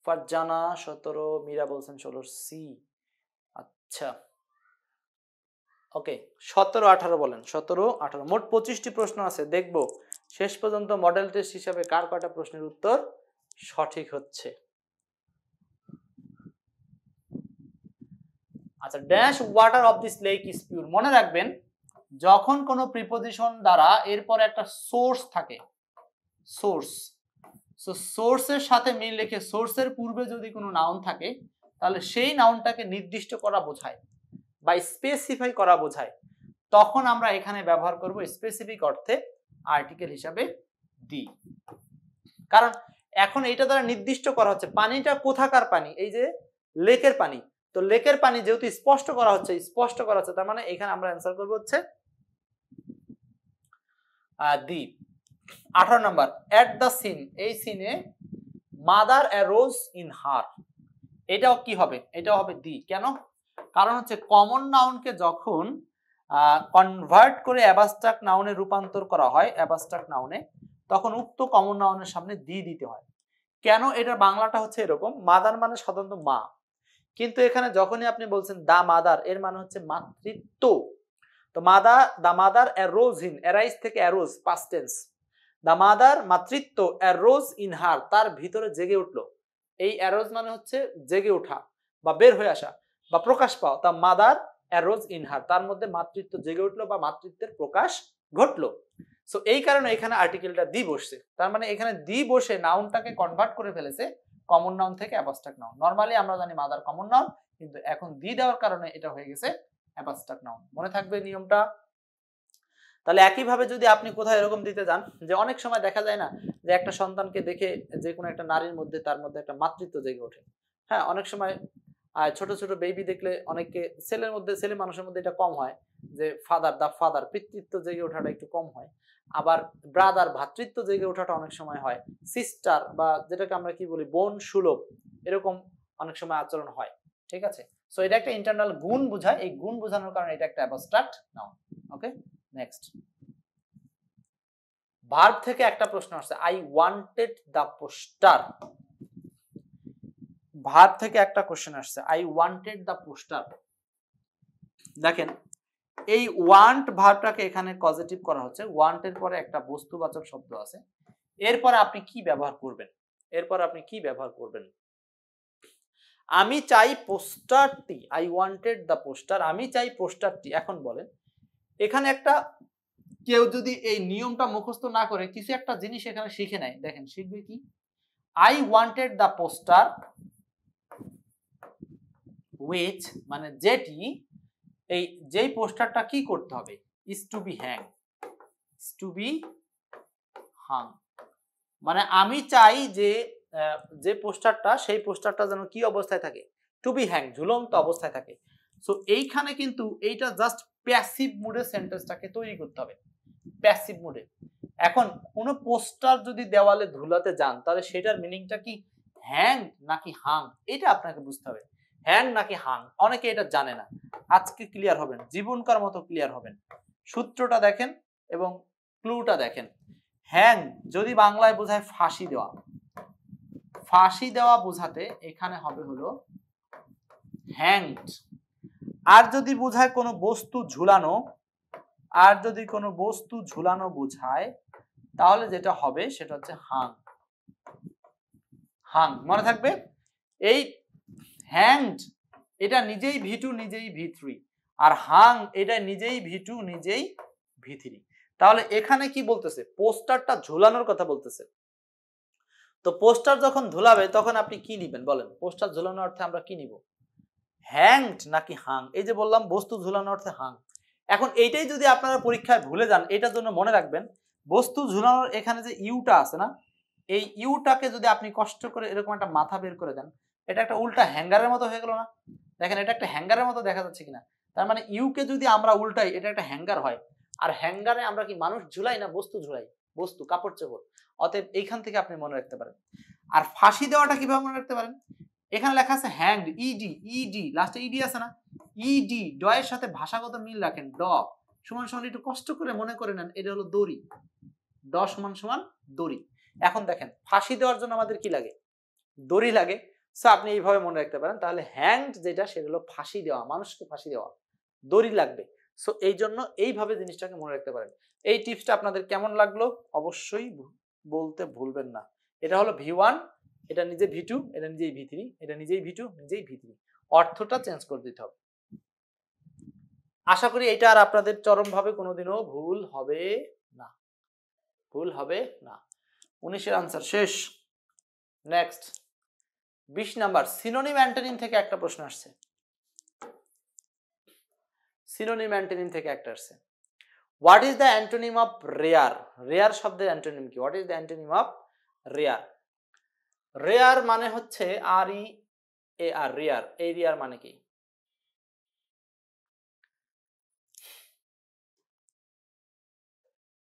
ফারজানা 17, মীরা বলছেন 16, সি। আচ্ছা ওকে, 17, 18 বলেন, 17, 18, মোট 25টি প্রশ্ন আছে। দেখব শেষ পর্যন্ত মডেল টেস্ট হিসাবে কার কয়টা প্রশ্নের উত্তর সঠিক হচ্ছে। আচ্ছা, dash water of this lake is pure, মনে রাখবেন যখন কোনো প্রিপজিশন দ্বারা এরপর একটা সোর্স থাকে, সোর্স, সো সোর্সের সাথে মিল রেখে সোর্সের পূর্বে যদি কোনো নাউন থাকে তাহলে সেই নাউনটাকে নির্দিষ্ট করা বোঝায় বা স্পেসিফাই করা বোঝায়, তখন আমরা এখানে ব্যবহার করব স্পেসিফিক অর্থে আর্টিকেল হিসাবে দি। কারণ এখন এইটা দ্বারা নির্দিষ্ট করা হচ্ছে পানিটা কোথাকার পানি, এই যে লেকের পানি, তো লেকের পানি যেহেতু স্পষ্ট করা হচ্ছে তার মানে এখানে আমরা অ্যান্সার করব হচ্ছে D. 18 number, at the scene, এই সিনে মাদার অ্যারোজ ইন হার, এটাও কি হবে? এটাও হবে ডি। কেন? কারণ হচ্ছে কমন নাউনকে যখন কনভার্ট করে অ্যাবস্ট্রাক্ট নাউনে রূপান্তর করা হয়, অ্যাবস্ট্রাক্ট নাউনে, তখন উক্ত কমন নাউনের সামনে দি দিতে হয়। কেন? এটার বাংলাটা হচ্ছে এরকম, মাদার মানে সাধারণত মা, কিন্তু এখানে যখনই আপনি বলছেন দা মাদার, এর মানে হচ্ছে মাতৃত্ব। তো the mother arose in, arise থেকে arose, past tense, the mother মাতৃত্ব অ্যারোজ ইন হার, তার ভিতরে জেগে উঠলো। এই অ্যারোজ মানে হচ্ছে জেগে ওঠা বা বের হয়ে আসা বা প্রকাশ পাওয়া। তা মাদার অ্যারোজ ইন হার, তার মধ্যে মাতৃত্ব জেগে উঠলো বা মাতৃত্বের প্রকাশ ঘটলো। সো এই কারণে এখানে আর্টিকেলটা দি বসছে। তার মানে এখানে দি বসে নাউনটাকে কনভার্ট করে ফেলেছে কমন নাউন থেকে অ্যাবস্ট্রাক্ট নাউন। নরমালি আমরা জানি মাদার কমন নাউন, কিন্তু এখন দি দেওয়ার কারণে এটা হয়ে গেছে অ্যাবস্ট্রাক্ট নাউন। মনে থাকবে নিয়মটা? তাহলে একইভাবে যদি আপনি কোথাও এরকম দিতে যান, যে অনেক সময় দেখা যায় না যে একটা সন্তানকে দেখে যে কোনো একটা নারীর মধ্যে, তার মধ্যে একটা মাতৃত্ব জেগে ওঠে। হ্যাঁ, অনেক সময় ছোট ছোট বেবি দেখলে অনেকে, ছেলে মানুষের মধ্যে এটা কম হয়, যে দা ফাদার, পিতৃত্ব জেগে ওঠাটা একটু কম হয়। আবার ব্রাদার, ভ্রাতৃত্ব জেগে ওঠাটা অনেক সময় হয়। সিস্টার বা যেটাকে আমরা কি বলি বোন সুলভ, এরকম অনেক সময় আচরণ হয়। ঠিক আছে? সো এটা একটা ইন্টারনাল গুণ বোঝায়, এই গুণ বোঝানোর কারণে এটা একটা অ্যাবস্ট্রাক্ট নাউন। ওকে, নেক্সট। ভার্ব থেকে একটা প্রশ্ন আসছে, I wanted the poster. Verb থেকে একটা কোশ্চেন আসছে, আই ওয়ান্টেড দ্য পোস্টার। দেখেন, এই ওয়ান্ট ভার্বটাকে এখানে পজিটিভ করা হচ্ছে। ওয়ান্টের পরে একটা বস্তুবাচক শব্দ আছে, এরপরে আপনি কি ব্যবহার করবেন? আমি চাই পোস্টারটি, আই ওয়ান্টেড দ্য পোস্টার, আমি চাই পোস্টারটি। এখন বলেন, এখানে একটা কেউ যদি এই নিয়মটা মুখস্থ না করে কিছু একটা জিনিস এখানে শিখে নেয়, দেখেন শিখবে কি, I wanted the poster which, মানে যেটি, এই যেই পোস্টারটা কি করতে হবে, is two B hang, Hang. মানে আমি চাই যে পোস্টারটা, সেই পোস্টারটা যেন কি অবস্থায় থাকে, টু বি হ্যাং, ঝুলন্ত অবস্থায় থাকে। সো এইখানে কিন্তু এইটা জাস্ট প্যাসিভ মুডে সেন্টেন্সটাকে তৈরি করতে হবে, প্যাসিভ মুডে। এখন কোন পোস্টার যদি দেওয়ালে ঝুলাতে যান, তাহলে সেটার মিনিংটা কি হ্যাং নাকি হাং, এটা আপনাকে বুঝতে হবে। হ্যাং নাকি হাং, অনেকে এটা জানে না। আজকে ক্লিয়ার হবেন, জীবনকার মতো ক্লিয়ার হবেন। সূত্রটা দেখেন এবং ক্লুটা দেখেন। হ্যাং যদি বাংলায় বোঝায় ফাঁসি দেওয়া, ফাঁসি দেওয়া বোঝাতে এখানে হবে হলো হ্যাংড। আর যদি বোঝায় কোনো বস্তু ঝুলানো, আর যদি কোনো বস্তু ঝুলানো বোঝায়, তাহলে যেটা হবে সেটা হচ্ছে হাং। হাং মনে থাকবে। এই হ্যাংড এটা নিজেই ভি2 নিজেই ভি3, আর হাং এটা নিজেই ভি2 নিজেই ভি3। তাহলে এখানে কি বলতেছে, পোস্টারটা ঝুলানোর কথা বলতেছে। তো পোস্টার যখন ঝুলাবে তখন আপনি কি নিবেন বলেন? পোস্টার ঝুলানোর অর্থে আমরা কি নিব, হ্যাংড নাকি হাং? এই যে বললাম বস্তু ঝুলানোর অর্থে হাং। এখন এইটাই যদি আপনারা পরীক্ষায় ভুলে যান, এটার জন্য মনে রাখবেন, বস্তু ঝুলানোর এখানে যে ইউটা আছে না, এই ইউটাকে যদি আপনি কষ্ট করে এরকম একটা মাথা বের করে দেন, এটা একটা উল্টা হ্যাঙ্গারের মতো হয়ে গেল না? দেখেন এটা একটা হ্যাঙ্গারের মতো দেখা যাচ্ছে কিনা। তার মানে ইউকে যদি আমরা উল্টাই, এটা একটা হ্যাঙ্গার হয়। আর হ্যাঙ্গারে আমরা কি মানুষ ঝুলাই না বস্তু ঝুলাই? বস্তু, কাপড় চোপড়। অতএব এইখান থেকে আপনি মনে রাখতে পারেন। আর ফাঁসি দেওয়াটা কিভাবে মনে রাখতে পারেন, এখানে লেখা আছে হ্যাংড, ইডি লাস্টে ইডি আছে না, ইডি ডয়ের সাথে ভাষাগত মিল রাখেন, ড সমান সমান, একটু কষ্ট করে মনে করে নেন, এটা হলো দড়ি, ড সমান সমান দড়ি। এখন দেখেন ফাঁসি দেওয়ার জন্য আমাদের কি লাগে, দড়ি লাগে। সো আপনি এইভাবে মনে রাখতে পারেন। তাহলে হ্যাংড যেটা, সেটা হলো ফাঁসি দেওয়া, মানুষকে ফাঁসি দেওয়া, দড়ি লাগবে। সো এই জন্য এইভাবে জিনিসটাকে মনে রাখতে পারেন। এই টিপসটা আপনাদের কেমন লাগলো অবশ্যই বলতে ভুলবেন না। এটা হলো ভি1, এটা নিজে ভি2, এটা নিজেই ভি3, এটা নিজেই ভি2 নিজেই ভি3, অর্থটা চেঞ্জ করে দিতে হবে। আশা করি এটা আর আপনাদের চরমভাবে কোনোদিনও ভুল হবে না, ভুল হবে না। 19-এর আনসার শেষ। নেক্সট 20 নাম্বার, সিনোনিম অ্যান্টোনিম থেকে একটা প্রশ্ন আসছে। সিনোনিম অ্যান্টোনিম থেকে একটা আসছে, what is the antonym of rare? Rare শব্দের অ্যান্টোনিম কি? What is the antonym of rare? Rare মানে হচ্ছে আর ই এ আর, রেয়ার। এই রেয়ার মানে কি?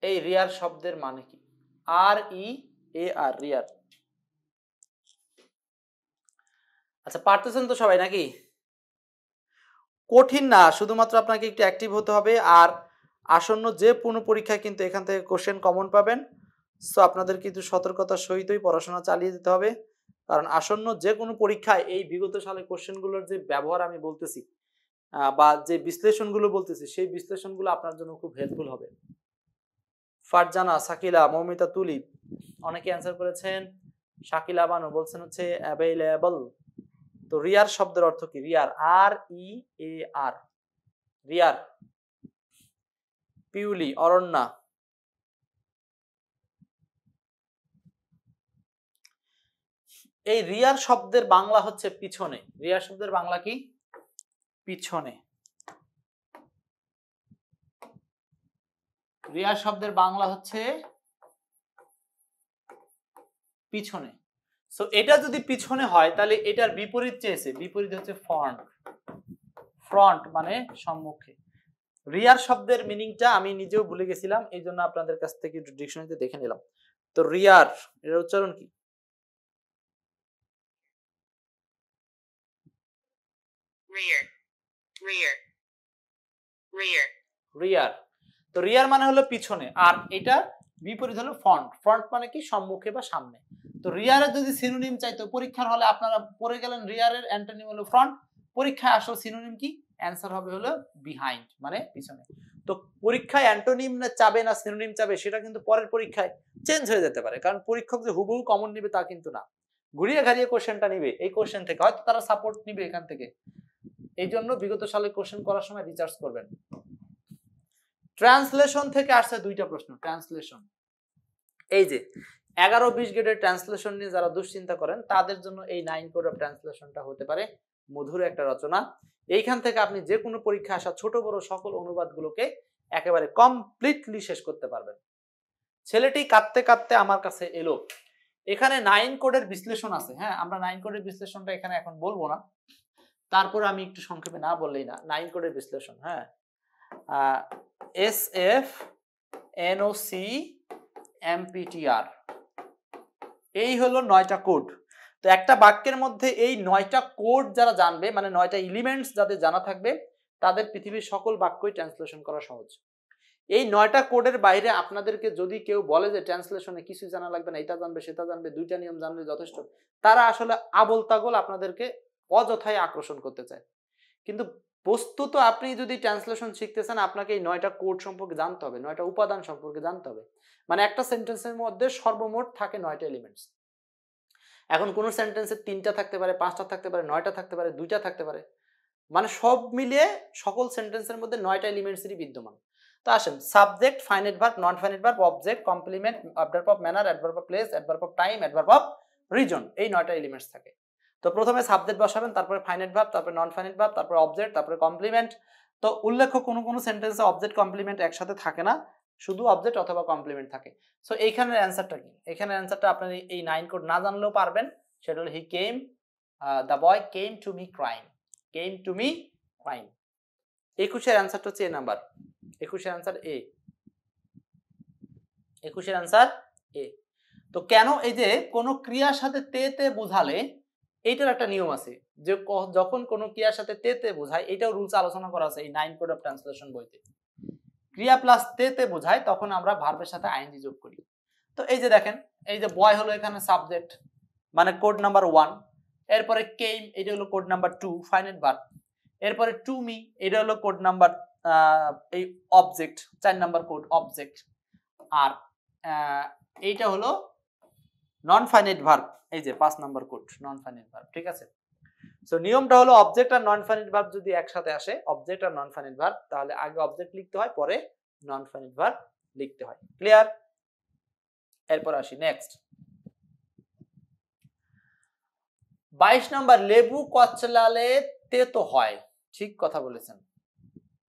এই রিয়ার শব্দের মানে কি? আর ই এ আর, রিয়ার। আচ্ছা, পারতেছেন তো সবাই নাকি? কঠিন না, শুধুমাত্র আপনাকে একটু অ্যাক্টিভ হতে হবে। আর আসন্ন যে কোনো পরীক্ষায় কিন্তু এখান থেকে কোশ্চেন কমন পাবেন। সো আপনাদের কিন্তু সতর্কতার সহিতই পড়াশোনা চালিয়ে যেতে হবে, কারণ আসন্ন যে কোনো পরীক্ষায় এই বিগত সালের কোশ্চেনগুলোর যে ব্যবহার আমি বলতেছি বা যে বিশ্লেষণগুলো বলতেছি, সেই বিশ্লেষণগুলো আপনার জন্য খুব হেল্পফুল হবে। ফারজানা, সাকিলা, মৌমিতা, তুলিপ অনেকে অ্যান্সার করেছেন। শাকিলা বানু বলছেন হচ্ছে অ্যাভেইলেবল। তো রিয়ার শব্দের অর্থ কি? রিয়ার, আর ই এ আর, রিয়ার। পিউলি, অরণ্যা, এই রিয়ার শব্দের বাংলা হচ্ছে পিছনে। রিয়ার শব্দের বাংলা কি? পিছনে। রিয়ার শব্দের বাংলা হচ্ছে পিছনে। সো এটা যদি পিছনে হয় তাহলে এটার বিপরীত চেয়েছে, বিপরীত হচ্ছে ফ্রন্ট। ফ্রন্ট মানে সম্মুখে। রিয়ার শব্দের মিনিংটা আমি নিজেও ভুলে গেছিলাম, এই জন্য আপনাদের কাছ থেকে একটু ডিকশনারিতে দেখে নিলাম। তো রিয়ার এর উচ্চারণ কি? rear, rear, rear, রিয়ার। তো রিয়ার মানে হলো পিছনে, আর এটা বিপরীত হলো ফ্রন্ট। ফ্রন্ট মানে কি? সম্মুখে বা সামনে। তো রিয়ারের যদি সিনোনিম চাইতো পরীক্ষার হলে, আপনারা পড়ে গেলেন রিয়ারের অ্যান্টোনিম হলো ফ্রন্ট, পরীক্ষায় আসল সিনোনিম কি? অ্যান্সার হবে হলো বিহাইন্ড মানে পিছনে। তো পরীক্ষায় অ্যান্টোনিম না চাবে না সিনোনিম চাবে, সেটা কিন্তু পরের পরীক্ষায় চেঞ্জ হয়ে যেতে পারে, কারণ পরীক্ষক যে হুবহু কমন নিবে তা কিন্তু না, ঘুরিয়ে ঘাড়িয়ে কোশ্চেনটা নিবে। এই কোশ্চেন থেকে হয়তো তারা সাপোর্ট নিবে এখান থেকে, এই জন্য বিগত সালে কোশ্চেন করার সময় রিসার্চ করবেন। ট্রান্সলেশন থেকে আসছে দুইটা প্রশ্ন। ট্রান্সলেশন, এই যে 11-20 গ্রেডের ট্রান্সলেশন নিয়ে যারা দুশ্চিন্তা করেন তাদের জন্য এই 9 কোড অফ ট্রান্সলেশনটা হতে পারে মধুর একটা রচনা। এইখান থেকে আপনি যে কোনো পরীক্ষা আসা ছোট বড় সকল অনুবাদগুলোকে একেবারে কমপ্লিটলি শেষ করতে পারবেন। ছেলেটি কাঁদতে কাঁদতে আমার কাছে এলো। এখানে 9 কোডের বিশ্লেষণ আছে। হ্যাঁ, আমরা 9 কোডের বিশ্লেষণটা এখানে এখন বলবো না, তারপর আমি একটু সংক্ষেপে না বললেই না। 9 কোডের বিশ্লেষণ, হ্যাঁ, SF NOC MPTR, এই হলো 9টা কোড। তো একটা বাক্যের মধ্যে এই 9টা কোড যারা জানবে, মানে 9টা এলিমেন্টস যাদের জানা থাকবে, তাদের পৃথিবীর সকল বাক্যই ট্রান্সলেশন করা সহজ। এই 9টা কোডের বাইরে আপনাদেরকে যদি কেউ বলে যে ট্রান্সলেশনে কিছু জানা লাগবে না, এটা জানবে সেটা জানবে, 2টা নিয়ম জানলে যথেষ্ট, তারা আসলে আবোল তাগোল আপনাদেরকে অযথাই আকর্ষণ করতে চায়। কিন্তু বস্তুত আপনি যদি ট্রান্সলেশন শিখতে চান, আপনাকে এই 9টা কোড সম্পর্কে জানতে হবে, 9টা উপাদান সম্পর্কে জানতে হবে। মানে একটা সেন্টেন্সের মধ্যে সর্বমোট থাকে 9টা এলিমেন্টস। এখন কোন সেন্টেন্সে 3টা থাকতে পারে, 5টা থাকতে পারে, 9টা থাকতে পারে, 2টা থাকতে পারে, মানে সব মিলিয়ে সকল সেন্টেন্সের মধ্যে 9টা এলিমেন্টসই বিদ্যমান। তো আসেন, subject, finite verb, non finite verb, object, complement, adverb of manner, adverb of place, adverb of time, adverb of reason, এই 9টা এলিমেন্টস থাকে। তো প্রথমে সাবজেক্ট বসাবেন, তারপরে ফাইনাইট ভার্ব, তারপরে নন ফাইনাইট ভার্ব, তারপরে অবজেক্ট, তারপরে কমপ্লিমেন্ট। তো উল্লেখ্য কোন সেন্টেন্সে অবজেক্ট কমপ্লিমেন্ট একসাথে থাকে না, শুধু অবজেক্ট অথবা কমপ্লিমেন্ট থাকে। সো এইখানের অ্যান্সারটা কি? এখানের অ্যান্সারটা আপনার এই 9 কোড না জানলেও পারবেন। সেটা হলো he came, the boy came to me crime, came to me crime. 21-এর অ্যান্সারটা হচ্ছে এ নাম্বার। 21-এর অ্যান্সার এ। 21-এর অ্যান্সার এ। তো কেন? এই যে কোনো ক্রিয়ার সাথে তে তে বোঝালে এইটার একটা নিয়ম আছে, যে যখন কোনো ক্রিয়ার সাথে তে তে বোঝায়, এটাও রুলস আলোচনা করা আছে এই 9 কোড অফ ট্রান্সলেশন বইতে। ক্রিয়া প্লাস তে তে বোঝায়, তখন আমরা ভার্বের সাথে আইএনজি যোগ করি। তো এই যে দেখেন, এই যে বয় হলো এখানে সাবজেক্ট, মানে কোড নাম্বার 1। এরপরে কেম, এটা হলো কোড নাম্বার 2 ফাইনাইট ভার্ব। এরপরে টু মি, এটা হলো কোড নাম্বার এই অবজেক্ট, 4 নাম্বার কোড অবজেক্ট। আর এইটা হলো নন ফাইনাইট ভার্ব, এই যে 5 নাম্বার কোড নন ফাইনাইট ভার্ব। ঠিক আছে? সো নিয়মটা হলো অবজেক্ট আর নন ফাইনাইট ভার্ব যদি একসাথে আসে, অবজেক্ট আর নন ফাইনাইট ভার্ব, তাহলে আগে অবজেক্ট লিখতে হয়, পরে নন ফাইনাইট ভার্ব লিখতে হয়। ক্লিয়ার? এরপর আসি নেক্সট। 22 নাম্বার, লেবু কচলালে তেতো হয়। ঠিক কথা বলেছেন।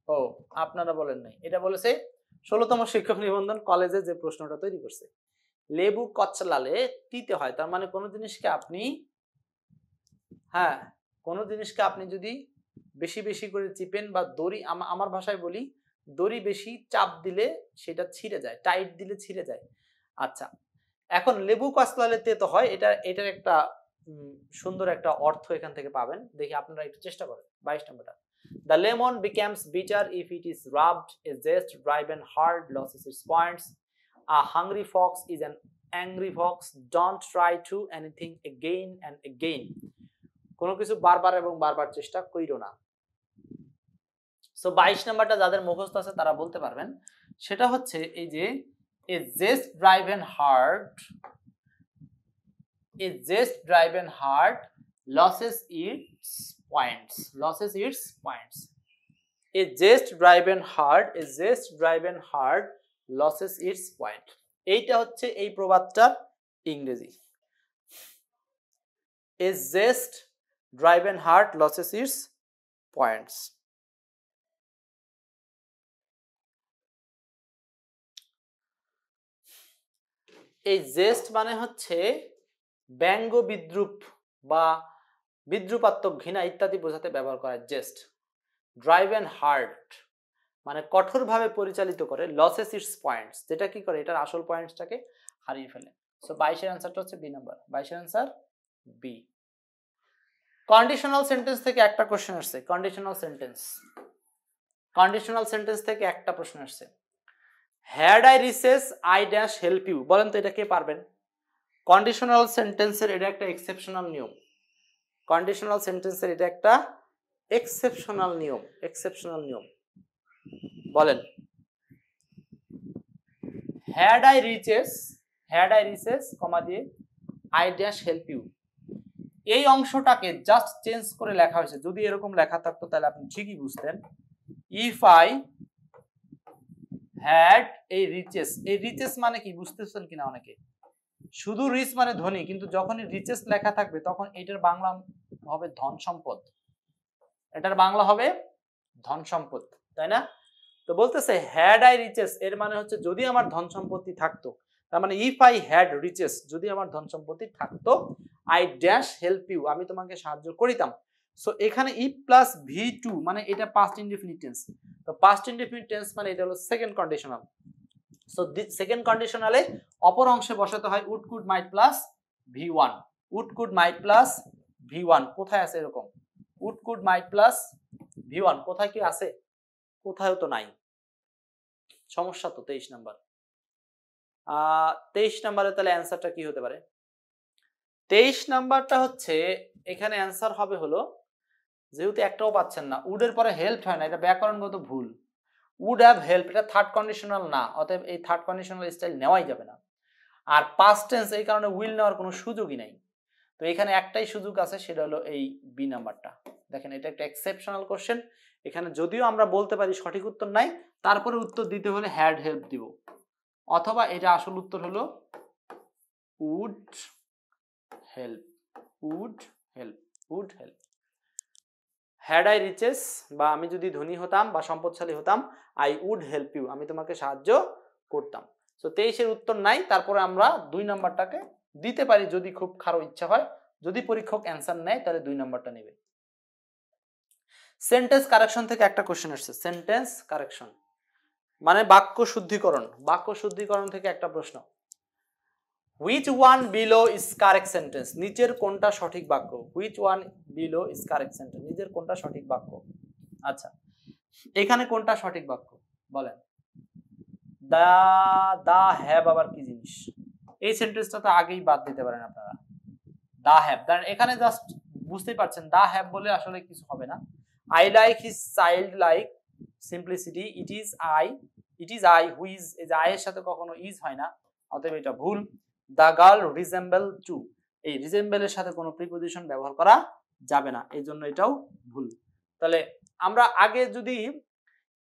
ও, আপনারা বলেন নাই, এটা বলেছে 16তম শিক্ষক নিবন্ধন কলেজে যে প্রশ্নটা তৈরি করছে। লেবু কচলালে তিতে হয়, তার মানে কোনো জিনিসকে আপনি, হ্যাঁ, কোনো জিনিসকে আপনি যদি বেশি বেশি করে চিপেন বা দড়ি, আমার ভাষায় বলি, দড়ি বেশি চাপ দিলে সেটা ছিঁড়ে যায়, টাইট দিলে ছিঁড়ে যায়। আচ্ছা, এখন লেবু কচলালে তেতো হয়, এটার একটা সুন্দর একটা অর্থ এখান থেকে পাবেন। দেখি আপনারা একটু চেষ্টা করেন। 22 নম্বরটা, the lemon becomes bitter if it is rubbed, a zest driven hard loses its points, a hungry fox is an angry fox, don't try to anything again and again, কোনো কিছু বারবার এবং বারবার চেষ্টা কইরো না। সো 22 নাম্বারটা যাদের মুখস্থ আছে তারা বলতে পারবেন, সেটা হচ্ছে এই যে a zest driven heart, a zest driven heart loses its points, loses its points, a zest driven heart, a zest driven heart loses its point, এইটা হচ্ছে এই প্রবাদটার ইংরেজি। a zest driven heart loses its points। এই জেস্ট মানে হচ্ছে ব্যঙ্গ, বিদ্রুপ বা বিদ্রুপাত্মক, ঘৃণা ইত্যাদি বোঝাতে ব্যবহার করা জেস্ট। ড্রাইভেন হার্ট মানে কঠোরভাবে পরিচালিত করে, লসেস ইটস পয়েন্টস, যেটা কি করে এটার আসল পয়েন্টসটাকে হারিয়ে ফেলে। সো 22 এর অ্যানসারটা হচ্ছে বি নাম্বার, 22 এর অ্যানসার বি। কন্ডিশনাল সেন্টেন্স থেকে একটা কোশ্চেন আসছে, কন্ডিশনাল সেন্টেন্স, কন্ডিশনাল সেন্টেন্স থেকে একটা প্রশ্ন আসছে, had I riches I dash help you, বলেন তো এটা কে পারবেন? কন্ডিশনাল সেন্টেন্সের এটা একটা এক্সেপশনাল নিয়ম, কন্ডিশনাল সেন্টেন্সের এটা একটা এক্সেপশনাল নিয়ম, এক্সেপশনাল নিয়ম, বলেন। হ্যাড আই রিচেস কমা দিয়ে আই ড্যাশ হেল্প ইউ, এই অংশটাকে জাস্ট চেঞ্জ করে লেখা হয়েছে। যদি এরকম লেখা থাকতো তাহলে আপনি ঠিকই বুঝতেন। ইফ আই হ্যাড এই রিচেস মানে কি বুঝতেছেন কিনা অনেকে? শুধু রিচ মানে ধনী, কিন্তু যখনই রিচেস লেখা থাকবে তখন এটার বাংলা হবে ধন সম্পদ, এটার বাংলা হবে ধন সম্পদ, তাই না? তো বলতেছে হ্যাড আই রিচেস, এর মানে হচ্ছে যদি আমার ধন সম্পত্তি থাকতো, তার মানে ইফ আই হ্যাড রিচেস, যদি আমার ধন সম্পত্তি থাকতো, আই ড্যাশ হেল্প ইউ, আমি তোমাকে সাহায্য করিতাম। সো এখানে ইফ প্লাস V2 মানে এটা পাস্ট ইনডেফিনিট টেন্স, তো পাস্ট ইনডেফিনিট টেন্স মানে এটা হলো সেকেন্ড কন্ডিশনাল। সো সেকেন্ড কন্ডিশনালে অপর অংশে বসাতে হয় would could might plus V1, would could might plus V1, কোথায় আছে এরকম? Would could might plus V1 কোথায় কি আছে? কোথাও তো নাই, সমস্যা তো। 23 নাম্বার, 23 নাম্বারে তাহলে অ্যান্সারটা কি হতে পারে? 23 নাম্বারটা হচ্ছে এখানে অ্যান্সার হবে হলো, যেহেতু একটাও পাচ্ছেন না, উডের পরে হেল্প হয় না, এটা ব্যাকরণগত ভুল। উড হ্যাভ হেল্প এটা থার্ড কন্ডিশনাল না, অতএব এই থার্ড কন্ডিশনাল স্টাইল নেওয়াই যাবে না। আর পাস্ট টেন্স এই কারণে উইল নেওয়ার কোনো সুযোগই নাই। তো এখানে একটাই সুযোগ আছে, সেটা হলো এই বি নাম্বারটা। দেখেন এটা একটা এক্সেপশনাল কোশ্চেন, এখানে যদিও আমরা বলতে পারি সঠিক উত্তর নাই, তারপরে উত্তর দিতে হলে হ্যাড হেল্প দিব, অথবা এটা আসল উত্তর হলো would help, would help, would help. Had I riches বা আমি যদি ধনী হতাম বা সম্পদশালী হতাম, আই উড হেল্প ইউ, আমি তোমাকে সাহায্য করতাম। সো 23 এর উত্তর নাই, তারপরে আমরা 2 নাম্বারটাকে দিতে পারি যদি খুব খারাপ ইচ্ছা হয়। যদি পরীক্ষক অ্যান্সার নেয় তাহলে 2 নাম্বারটা নেবে। সেন্টেন্স কারেকশন থেকে একটা কোশ্চেন আসছে, সেন্টেন্স কারেকশন মানে বাক্য শুদ্ধিকরণ, বাক্য শুদ্ধিকরণ থেকে একটা প্রশ্ন, which one below is correct sentence, নিচের কোনটা সঠিক বাক্য? which one below is correct sentence, নিচের কোনটা সঠিক বাক্য? আচ্ছা, এখানে কোনটা সঠিক বাক্য বলেন? দা হ্যাভ আবার কি জিনিস? এই সেন্টেন্সটা তো আগেই বাদ দিতে পারেন আপনারা, দা হ্যাভ, কারণ এখানে জাস্ট বুঝতেই পারছেন দা হ্যাভ বলে আসলে কিছু হবে না। I like his childlike simplicity, it is I who is, এই যে I এর সাথে কখনো is হয় না, অতএব এটা ভুল। The girl resemble to, এই resemble এর সাথে কোনো প্রিপজিশন ব্যবহার করা যাবে না, এই জন্য এটাও ভুল। তাহলে আমরা আগে যদি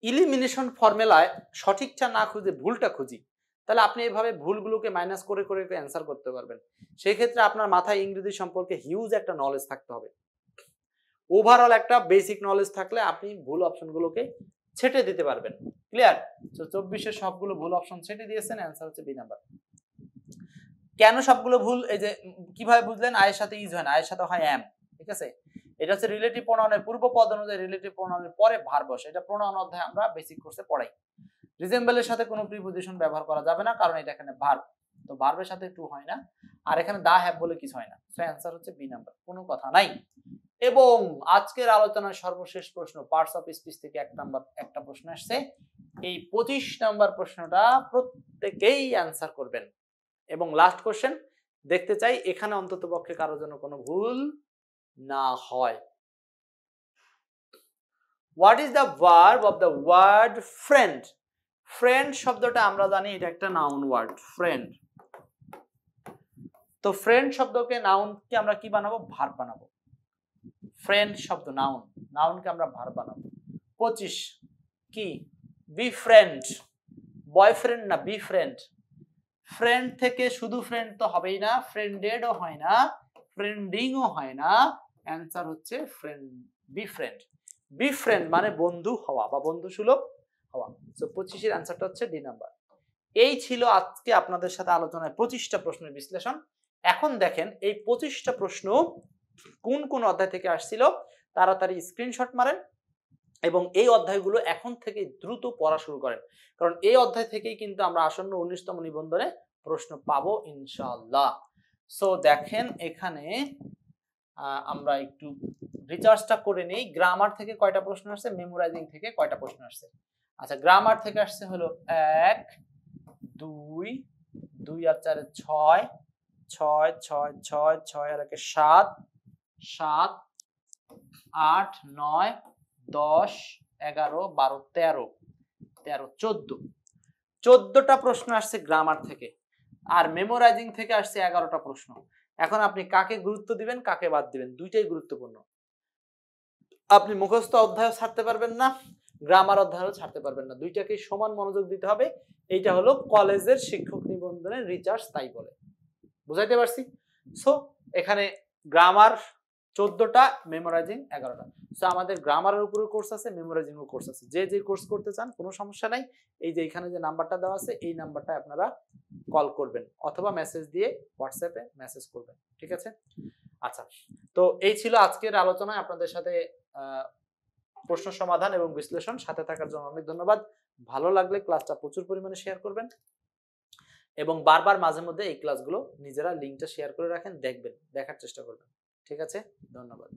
ইলিমিনেশন ফর্মুলায় সঠিকটা না খুঁজে ভুলটা খুঁজি, তাহলে আপনি এইভাবে ভুলগুলোকে মাইনাস করে করে অ্যান্সার করতে পারবেন। সেই ক্ষেত্রে আপনার মাথায় ইংরেজি সম্পর্কে হিউজ একটা নলেজ থাকতে হবে, ওভারঅল একটা বেসিক নলেজ থাকলে আপনি ভুল অপশনগুলোকে ছেটে দিতে পারবেন। ক্লিয়ার? তো 24 এর সবগুলো ভুল অপশন ছেটে দিয়েছেন, অ্যান্সার হচ্ছে বি নাম্বার। কেন সবগুলো ভুল? এই যে কিভাবে বুঝলেন? আয়ের সাথে ইজ হয় না, আয়ের সাথে হয় এম, ঠিক আছে? এটা হচ্ছে রিলেটিভ প্রোনাউনের পূর্ব পদ অনুযায়ী রিলেটিভ প্রোনাউনের পরে ভার্ব বসে। এটা প্রোনাউন অধ্যায়ে আমরা বেসিক কোর্সে পড়াই। রিজেম্বলের সাথে কোনো প্রিপজিশন ব্যবহার করা যাবে না, কারণ এটা এখানে ভার্ব, তো ভার্বের সাথে টু হয় না। আর এখানে দা হ্যাভ বলে কিছু হয় না, সো অ্যানসার হচ্ছে বি নাম্বার, কোনো কথা নাই। এবং আজকের আলোচনার সর্বশেষ প্রশ্ন পার্টস অফ স্পিচ থেকে একটা প্রশ্ন আসছে। এই 25 নাম্বার প্রশ্নটা প্রত্যেকেই অ্যানসার করবেন। এবং লাস্ট কোশ্চেন দেখতে চাই এখানে অন্তত পক্ষে কারোর জন্য কোনো ভুল না হয়। What is the verb of the word friend? Friend শব্দটা আমরা জানি এটা একটা নাউন ওয়ার্ড, ফ্রেন্ড। তো ফ্রেন্ড শব্দকে নাউনকে আমরা কি বানাবো? ভার্ব বানাবো। ফ্রেন্ড শব্দ নাউন, নাউনকে আমরা ভার্ব বানাবো। 25 কি? বি ফ্রেন্ড, বয়ফ্রেন্ড না, বি ফ্রেন্ড। ফ্রেন্ড থেকে শুধু ফ্রেন্ড তো হবেই না, ফ্রেন্ডেডও হয় না, ফ্রেন্ডিংও হয় না, অ্যানসার হচ্ছে friend, be friend. Be friend মানে বন্ধু হওয়া বা বন্ধু সুলভ হওয়া। সো 25 এর অ্যানসারটা হচ্ছে ডি নাম্বার। এই ছিল আজকে আপনাদের সাথে আলোচনায় 25টা প্রশ্নের বিশ্লেষণ। এখন দেখেন এই 25টা প্রশ্ন কোন কোন অধ্যায় থেকে আসছিল, তাড়াতাড়ি স্ক্রিনশট মারেন এবং এই অধ্যায়গুলো এখন থেকে দ্রুত পড়া শুরু করেন, কারণ এই অধ্যায় থেকেই কিন্তু আমরা আসন্ন 19তম নিবন্ধনে প্রশ্ন পাবো ইনশাআল্লাহ। সো দেখেন এখানে আমরা একটু রিচার্জটা করে নেই। গ্রামার থেকে কয়টা প্রশ্ন আসছে, মেমোরাইজিং থেকে কয়টা প্রশ্ন আসছে? আচ্ছা, গ্রামার থেকে আসছে হলো 1 2 2 আর 4 6 6 6 6 6 আর 1 7 7 8 9 10 11 12 13 13 14 14টা প্রশ্ন আসছে গ্রামার থেকে, আর মেমোরাইজিং থেকে আসছে 11টা প্রশ্ন। এখন আপনি কাকে গুরুত্ব দিবেন, কাকে বাদ দিবেন, দুইটাই গুরুত্বপূর্ণ। আপনি মুখস্থ অধ্যায়ও ছাড়তে পারবেন না, গ্রামার অধ্যায়ও ছাড়তে পারবেন না, দুইটাকে সমান মনোযোগ দিতে হবে। এইটা হলো কলেজের শিক্ষক নিবন্ধনের রিচার্জ, তাই বলে। বুঝাইতে পারছি? সো এখানে গ্রামার 14টা, মেমোরাইজিং 11টা। সো আমাদের গ্রামারের উপরে কোর্স আছে, মেমোরাইজিং এর কোর্স আছে। যে যে কোর্স করতে চান কোনো সমস্যা নাই, এই যে এখানে যে নাম্বারটা দেওয়া আছে এই নাম্বারটা আপনারা কল করবেন অথবা মেসেজ দিয়ে হোয়াটসঅ্যাপে মেসেজ করবেন, ঠিক আছে? আচ্ছা, তো এই ছিল আজকের আলোচনায় আপনাদের সাথে প্রশ্ন সমাধান এবং বিশ্লেষণ। সাথে থাকার জন্য অনেক ধন্যবাদ। ভালো লাগলে ক্লাসটা প্রচুর পরিমাণে শেয়ার করবেন এবং বারবার মাঝে মধ্যে এই ক্লাসগুলো নিজেরা লিঙ্কটা শেয়ার করে রাখেন, দেখবেন, দেখার চেষ্টা করবেন, ঠিক আছে? ধন্যবাদ।